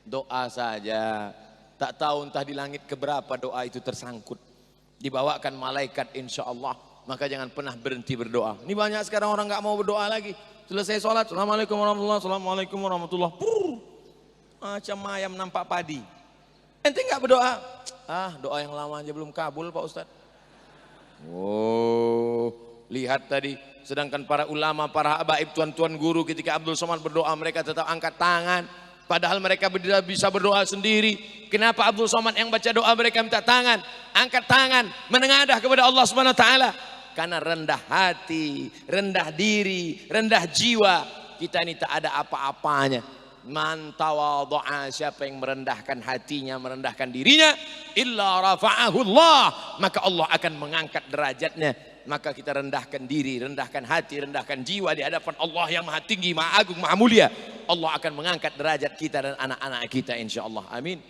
Doa saja. Tak tahu entah di langit keberapa doa itu tersangkut. Dibawakan malaikat insya Allah. Maka jangan pernah berhenti berdoa. Ini banyak sekarang orang nggak mau berdoa lagi. Selesai sholat, assalamualaikum warahmatullahi wabarakatuh, assalamualaikum warahmatullahi wabarakatuh. Macam ayam nampak padi. Ente nggak berdoa? Ah, doa yang lama aja belum kabul Pak Ustadz. Oh, lihat tadi. Sedangkan para ulama, para habaib, tuan-tuan guru ketika Abdul Somad berdoa mereka tetap angkat tangan. Padahal mereka bisa berdoa sendiri. Kenapa Abdul Somad yang baca doa mereka minta tangan, angkat tangan, menengadah kepada Allah Subhanahu wa taala? Karena rendah hati, rendah diri, rendah jiwa. Kita ini tak ada apa-apanya. Man tawadha'a, siapa yang merendahkan hatinya, merendahkan dirinya, illa rafa'ahu Allah, maka Allah akan mengangkat derajatnya. Maka kita rendahkan diri, rendahkan hati, rendahkan jiwa di hadapan Allah yang maha tinggi, maha agung, maha mulia. Allah akan mengangkat derajat kita dan anak-anak kita insyaallah. Amin.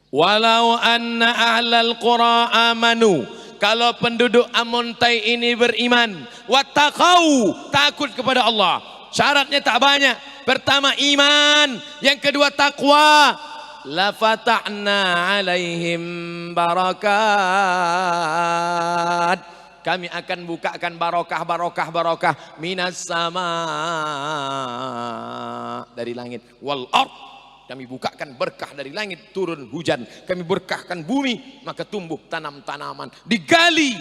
Walau anna ahlal qura amanu, kalau penduduk Amuntai ini beriman, wattaqau, takut kepada Allah. Syaratnya tak banyak. Pertama iman, yang kedua takwa. La fatahna alaihim barakat, kami akan bukakan barokah minas sama, dari langit, wal ard, kami bukakan berkah dari langit, turun hujan, kami berkahkan bumi, maka tumbuh tanam-tanaman, digali.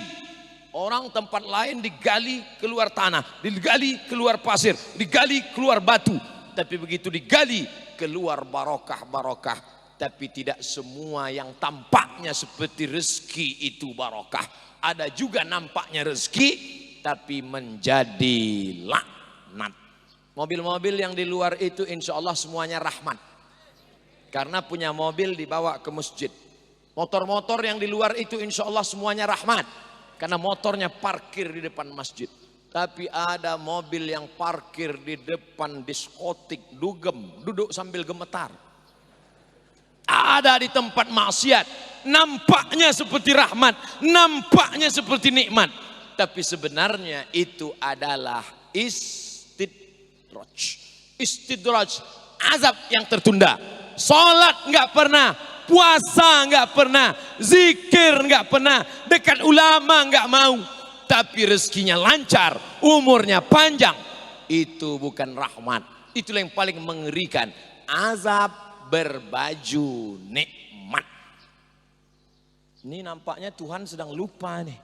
Orang tempat lain digali keluar tanah, digali keluar pasir, digali keluar batu, tapi begitu digali keluar barokah. Tapi tidak semua yang tampaknya seperti rezeki itu barokah. Ada juga nampaknya rezeki, tapi menjadi laknat. Mobil-mobil yang di luar itu insya Allah semuanya rahmat. Karena punya mobil dibawa ke masjid. Motor-motor yang di luar itu insya Allah semuanya rahmat. Karena motornya parkir di depan masjid. Tapi ada mobil yang parkir di depan diskotik, dugem, duduk sambil gemetar. Ada di tempat maksiat, nampaknya seperti rahmat, nampaknya seperti nikmat. Tapi sebenarnya itu adalah istidraj. Istidraj, azab yang tertunda. Salat nggak pernah, puasa nggak pernah, zikir nggak pernah, dekat ulama nggak mau. Tapi rezekinya lancar, umurnya panjang. Itu bukan rahmat. Itulah yang paling mengerikan. Azab berbaju nikmat. Ini nampaknya Tuhan sedang lupa nih.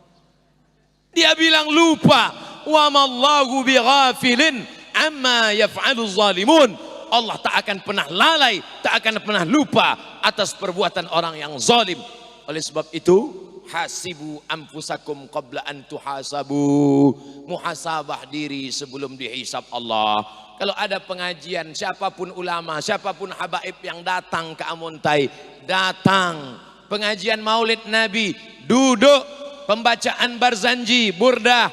Dia bilang lupa. Wa mallahu bighafilin amma yaf'alu zalimun. Allah tak akan pernah lalai, tak akan pernah lupa atas perbuatan orang yang zalim. Oleh sebab itu, hasibu anfusakum qabla an tuhasabu. Muhasabah diri sebelum dihisab Allah. Kalau ada pengajian, siapapun ulama, siapapun habaib yang datang ke Amuntai, datang. Pengajian Maulid Nabi, duduk. Pembacaan Barzanji, Burdah,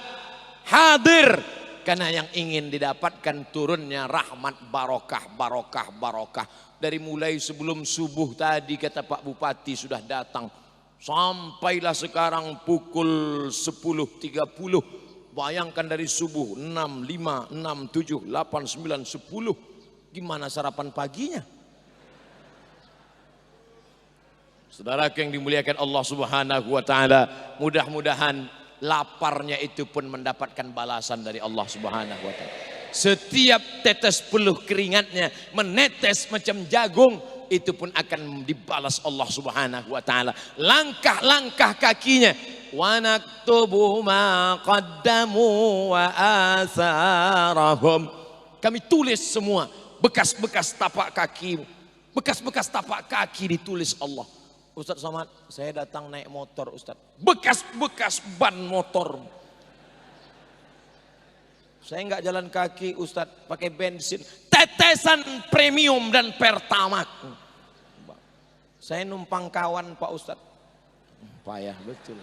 hadir. Karena yang ingin didapatkan turunnya rahmat, barokah, barokah, barokah. Dari mulai sebelum subuh tadi kata Pak Bupati sudah datang. Sampailah sekarang pukul 10.30. Bayangkan dari subuh 6, 5, 6, 7, 8, 9, 10. Gimana sarapan paginya? Saudara yang dimuliakan Allah Subhanahu wa taala, mudah-mudahan laparnya itu pun mendapatkan balasan dari Allah Subhanahu wa taala. Setiap tetes peluh keringatnya menetes macam jagung, itu pun akan dibalas Allah Subhanahu wa taala. Langkah-langkah kakinya, wa naktubu ma qaddamu wa asarahum. Kami tulis semua bekas-bekas tapak kaki, bekas-bekas tapak kaki ditulis Allah. Ustaz Somad, saya datang naik motor Ustaz. Bekas-bekas ban motor. Saya enggak jalan kaki Ustaz, pakai bensin. Tetesan premium dan pertamax. Saya numpang kawan Pak Ustaz. Payah betul.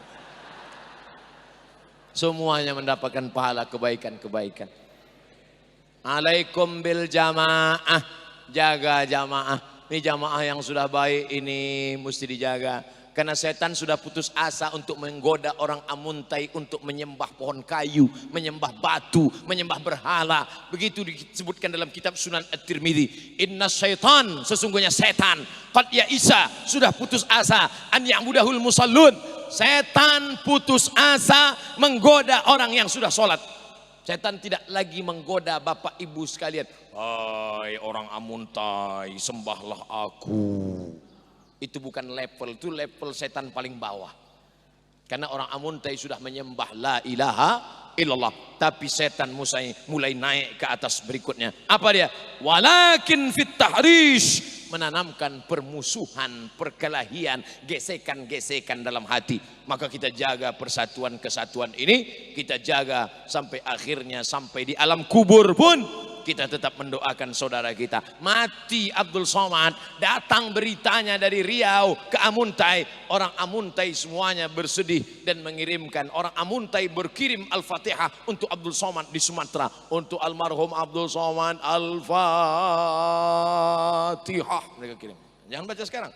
Semuanya mendapatkan pahala kebaikan-kebaikan. Alaikum bil jamaah. Jaga jamaah. Ini jamaah yang sudah baik ini mesti dijaga. Karena setan sudah putus asa untuk menggoda orang Amuntai untuk menyembah pohon kayu, menyembah batu, menyembah berhala. Begitu disebutkan dalam kitab Sunan At-Tirmidzi. Inna syaitan, sesungguhnya setan. Qad ya Isa, sudah putus asa. An ya'budahul musallun. Setan putus asa menggoda orang yang sudah sholat. Setan tidak lagi menggoda bapak ibu sekalian. Hai orang Amuntai, sembahlah aku. Itu bukan level, itu level setan paling bawah. Karena orang Amuntai sudah menyembah la ilaha illallah. Tapi setan mulai naik ke atas berikutnya. Apa dia? Walakin fit tahrish. Menanamkan permusuhan, perkelahian, gesekan-gesekan dalam hati. Maka kita jaga persatuan kesatuan ini, kita jaga sampai akhirnya, sampai di alam kubur pun kita tetap mendoakan saudara kita. Mati Abdul Somad, datang beritanya dari Riau ke Amuntai. Orang Amuntai semuanya bersedih dan mengirimkan. Orang Amuntai berkirim Al-Fatihah untuk Abdul Somad di Sumatera. Untuk almarhum Abdul Somad, Al-Fatihah. Mereka kirim. Jangan baca sekarang.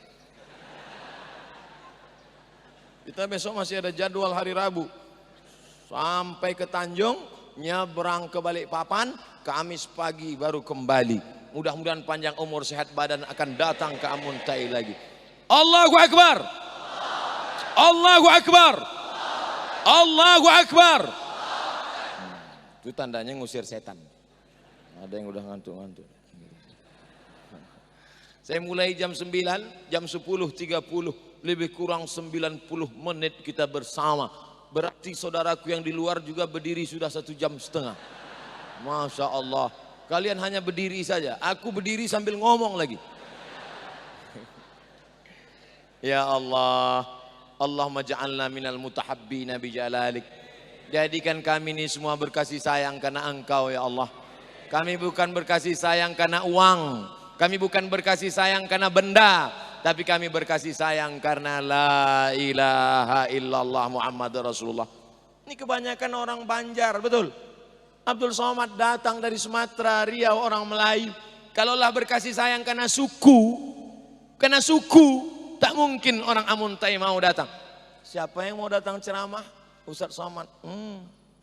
Kita besok masih ada jadwal hari Rabu. Sampai ke Tanjung, nyebrang ke Balikpapan, Kamis pagi baru kembali. Mudah-mudahan panjang umur, sehat badan, akan datang ke Amuntai lagi. Allahu Akbar. Allahu Akbar. Allahu Akbar. Itu tandanya ngusir setan. Ada yang udah ngantuk-ngantuk. Saya mulai jam 9, jam 10.30, lebih kurang 90 menit kita bersama. Berarti saudaraku yang di luar juga berdiri sudah 1,5 jam. Masya Allah. Kalian hanya berdiri saja. Aku berdiri sambil ngomong lagi. Ya Allah. Allahumma ja'alna minal mutahabbina bijalalik. Jadikan kami ini semua berkasih sayang karena Engkau ya Allah. Kami bukan berkasih sayang karena uang, kami bukan berkasih sayang karena benda, tapi kami berkasih sayang karena la ilaha illallah Muhammadur Rasulullah. Ini kebanyakan orang Banjar, betul. Abdul Somad datang dari Sumatera, Riau, orang Melayu. Kalaulah berkasih sayang karena suku, tak mungkin orang Amuntai mau datang. Siapa yang mau datang ceramah? Ustaz Somad.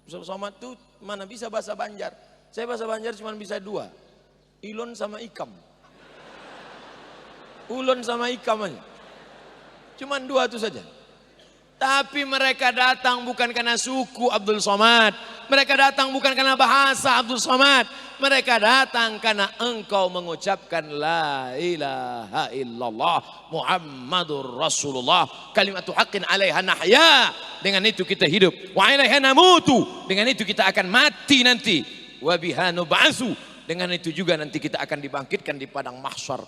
Ustaz Somad tuh mana bisa bahasa Banjar? Saya bahasa Banjar cuma bisa 2. Ilon sama ikam. Ulon sama ikam aja. Cuma 2 itu saja. Tapi mereka datang bukan karena suku Abdul Somad. Mereka datang bukan karena bahasa Abdul Somad. Mereka datang karena engkau mengucapkan la ilaha illallah Muhammadur Rasulullah. Kalimatu haqqin alaiha nahya. Dengan itu kita hidup. Wa alaiha namutu. Dengan itu kita akan mati nanti. Wa biha nub'atsu. Dengan itu juga nanti kita akan dibangkitkan di padang mahsyar.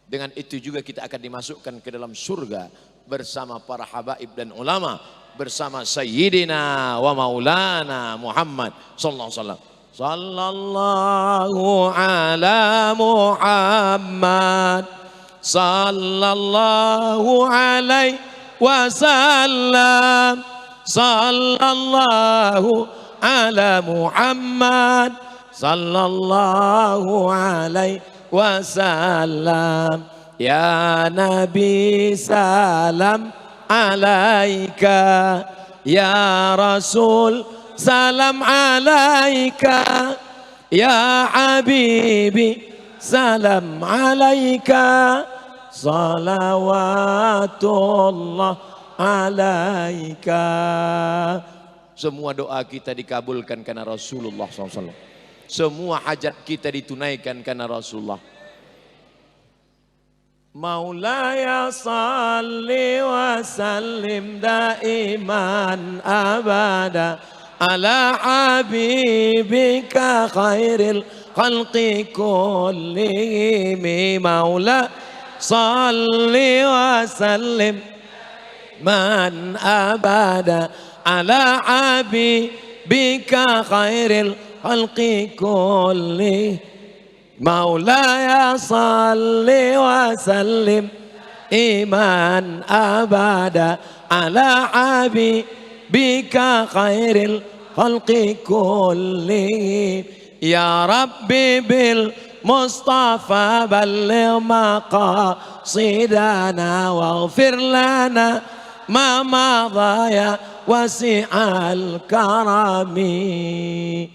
Dengan itu juga kita akan dimasukkan ke dalam surga bersama para habaib dan ulama, bersama Sayyidina wa Maulana Muhammad sallallahu alaihi wasallam. Sallallahu ala Muhammad sallallahu alaihi wasallam. Sallallahu ala Muhammad sallallahu alaihi wasallam. Ya Nabi salam alaika, ya Rasul salam alaika, ya Habibi salam alaika, salawatullah alaika. Semua doa kita dikabulkan karena Rasulullah SAW. Semua hajat kita ditunaikan karena Rasulullah. Maulaya salli wa sallim daiman abada ala habibika khairil khalqi kullihim. Maula salli wa sallim man abada ala habibika khairil khalqi kullihim. Maulaya salli wa sallim iman abada ala habibika khairil khalqi kullihim. Ya Rabbi bil Mustafa balligh maqasidana waghfir lana ma madha ya wasi'al karami.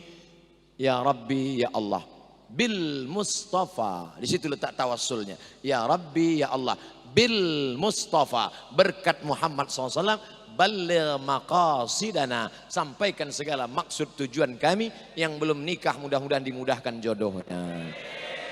Ya Rabbi ya Allah bil Mustafa, di situ letak tawassulnya. Ya Rabbi ya Allah bil Mustafa, berkat Muhammad SAW, balligh maqasidana, sampaikan segala maksud tujuan kami. Yang belum nikah mudah-mudahan dimudahkan jodohnya,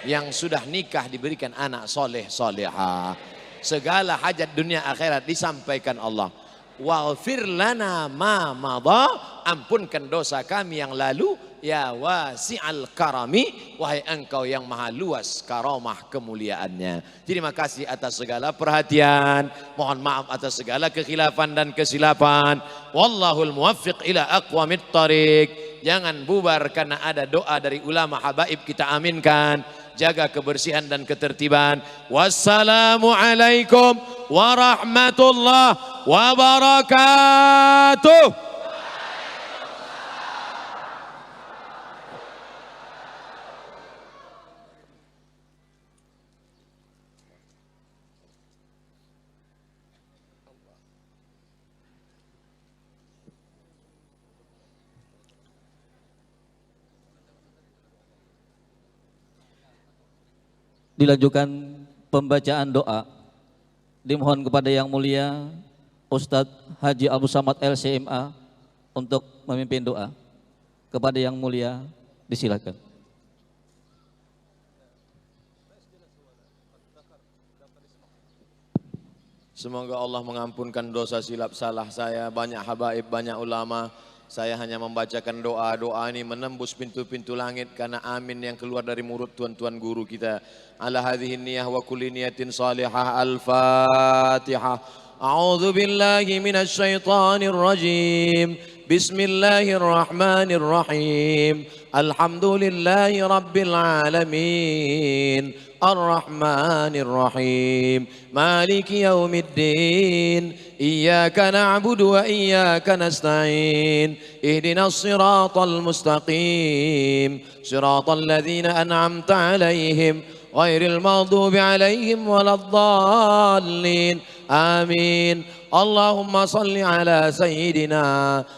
yang sudah nikah diberikan anak soleh solehah, segala hajat dunia akhirat disampaikan Allah. Waghfir lana ma madha, ampunkan dosa kami yang lalu. Ya wasi'al karami, wahai engkau yang maha luas karamah kemuliaannya. Terima kasih atas segala perhatian, mohon maaf atas segala kekhilafan dan kesilapan. Wallahul muwaffiq ila aqwamit thariq. Jangan bubar karena ada doa dari ulama habaib, kita aminkan. Jaga kebersihan dan ketertiban. Wassalamualaikum warahmatullahi wabarakatuh. Dilanjutkan pembacaan doa. Dimohon kepada yang mulia Ustadz Haji Abdul Somad LCMA untuk memimpin doa. Kepada yang mulia disilakan. Semoga Allah mengampunkan dosa silap salah saya. Banyak habaib, banyak ulama. Saya hanya membacakan doa-doa ini menembus pintu-pintu langit karena amin yang keluar dari mulut tuan-tuan guru kita. Ala hadhihi niyah wa kulli niyatin salihah. Al-Fatihah. A'udzu billahi minasy syaithanir rajim. Bismillahirrahmanirrahim. Alhamdulillahi rabbil alamin. Ar-Rahmanir-Rahim. Maliki yaumiddin. Iyyaka na'budu wa iyyaka nasta'in. Ihdinas siratal mustaqim. Siratal ladzina an'amta 'alaihim ghairil maghdubi 'alaihim waladdallin. Amin. Allahumma salli ala sayyidina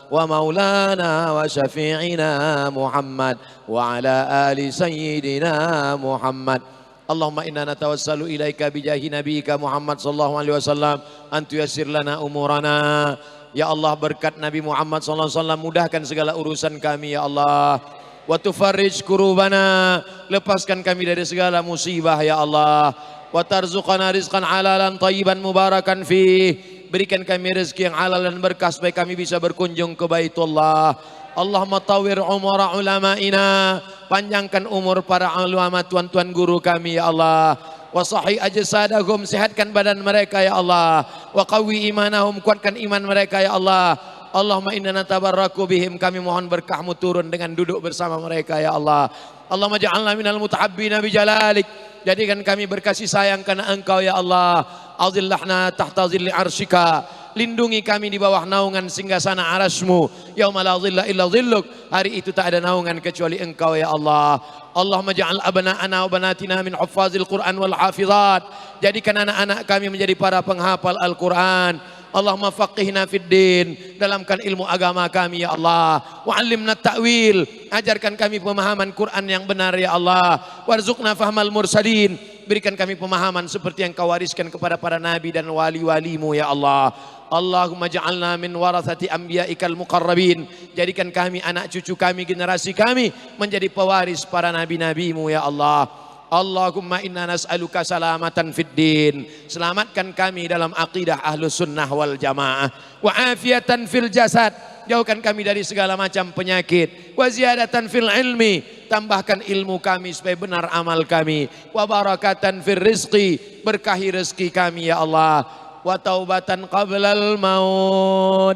wa maulana wa syafi'ina Muhammad wa ala ali sayyidina Muhammad. Allahumma inna natawassalu ilaika bijahi nabiyika Muhammad sallallahu alaihi wasallam an tuyassir lana umurana. Ya Allah, berkat Nabi Muhammad sallallahu alaihi wasallam mudahkan segala urusan kami ya Allah. Wa tufarrij kurubana, lepaskan kami dari segala musibah ya Allah. Wa tarzuqana rizqan halalan thayyiban mubarakan fih, berikan kami rezeki yang halal dan berkah supaya kami bisa berkunjung ke Baitullah. Allahumma tawwir umura ulama'ina, panjangkan umur para ulama tuan-tuan guru kami ya Allah. Wa sahih ajsadahum, sehatkan badan mereka ya Allah. Wa qawwi imanahum, kuatkan iman mereka ya Allah. Allahumma inna natabarraku bihim, kami mohon berkahmu turun dengan duduk bersama mereka ya Allah. Allahumma ja'alna minal mutahabbina bijalalik, jadikan kami berkasih sayang karena Engkau ya Allah. Azillahna tahta zilli arsyika, lindungi kami di bawah naungan singgasana arasmu. Yauma la zilla illa zilluk, hari itu tak ada naungan kecuali Engkau ya Allah. Allahumma ja'al abna'ana wa banatina min huffazil Qur'an wal hafizat, jadikan anak-anak kami menjadi para penghafal Al-Quran. Allahumma faqihna fid din, dalamkan ilmu agama kami ya Allah. Wa 'allimna ta'wil, ajarkan kami pemahaman Quran yang benar ya Allah. Warzuqna fahmal mursalin, berikan kami pemahaman seperti yang Kau wariskan kepada para nabi dan wali-walimu ya Allah. Allahumma ja'alna min warathati anbiya'ikal muqarrabin, jadikan kami, anak cucu kami, generasi kami menjadi pewaris para nabi-nabimu ya Allah. Allahumma inna nas'aluka salamatan fid din, selamatkan kami dalam akidah ahlus sunnah wal jamaah. Wa afiatan fil jasad, jauhkan kami dari segala macam penyakit. Wa ziyadatan fil ilmi, tambahkan ilmu kami supaya benar amal kami. Wa barakatan fil rizqi, berkahi rezeki kami ya Allah. Wa taubatan qablal maut,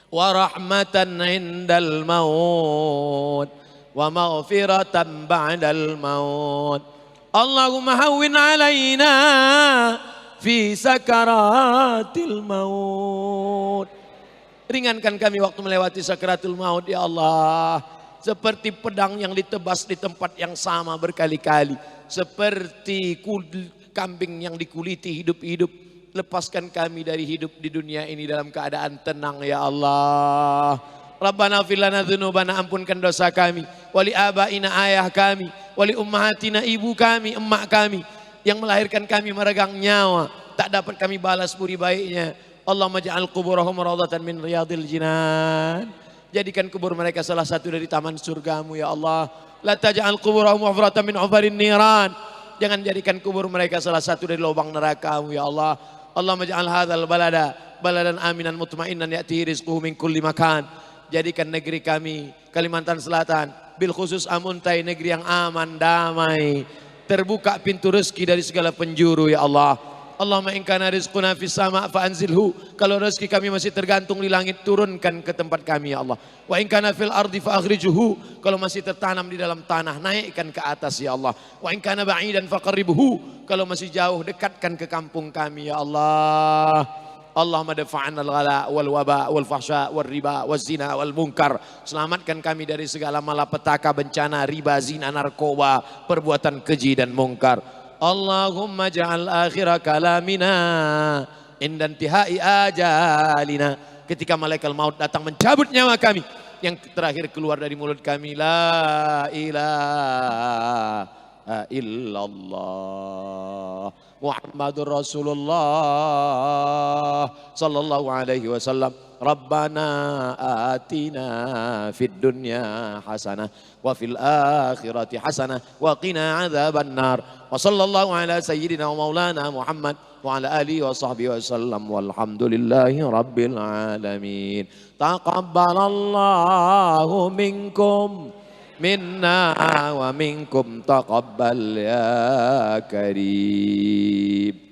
wa rahmatan indal maut, wa maghfiratan ba'dal maut. Allahumma hawwin alaina fi sakaratil maut, ringankan kami waktu melewati sakaratul maut ya Allah. Seperti pedang yang ditebas di tempat yang sama berkali-kali, seperti kambing yang dikuliti hidup-hidup. Lepaskan kami dari hidup di dunia ini dalam keadaan tenang ya Allah. Rabbana fir lana dzunubana, ampunkan dosa kami, wali abaina, ayah kami, wali ummahatina, ibu kami, emak kami yang melahirkan kami meregang nyawa, tak dapat kami balas budi baiknya. Allahumma ja'al quburahum rawdatan min riyadil jinan, jadikan kubur mereka salah satu dari taman surgamu ya Allah. La taj'al quburahum hufratan min hufarin niran, jangan jadikan kubur mereka salah satu dari lubang neraka-Mu ya Allah. Allahumma ja'al hadzal balada baladan aminan mutmainnan ya'tihi rizquhu min kulli makan, jadikan negeri kami Kalimantan Selatan, bil khusus Amuntai, negeri yang aman, damai, terbuka pintu rezeki dari segala penjuru ya Allah. Allahumma in kana rizquna fis sama' fa anzilhu, kalau rezeki kami masih tergantung di langit, turunkan ke tempat kami ya Allah. Wa in kana fil ardi fa akhrijhu, kalau masih tertanam di dalam tanah, naikkan ke atas ya Allah. Wa in kana ba'idan fa qarribhu, kalau masih jauh, dekatkan ke kampung kami ya Allah. Allahumma dafa'anna al-ghala wal waba wal fahsya wal riba wal zina wal munkar, selamatkan kami dari segala malapetaka, bencana, riba, zina, narkoba, perbuatan keji dan mungkar. Allahumma ja'al akhira kalamina inda intihai ajalina, ketika malaikat maut datang mencabut nyawa kami, yang terakhir keluar dari mulut kami, la ilaha illallah Muhammadur Rasulullah sallallahu alaihi wasallam. Rabbana atina fid dunya hasanah wa fil akhirati hasanah wa qina adzaban nar. Wa sallallahu ala sayyidina wa maulana Muhammad wa ala alihi wa sahbihi wasallam walhamdulillahi rabbil alamin. Taqabbalallahu minkum minna wa minkum taqabbal ya karim.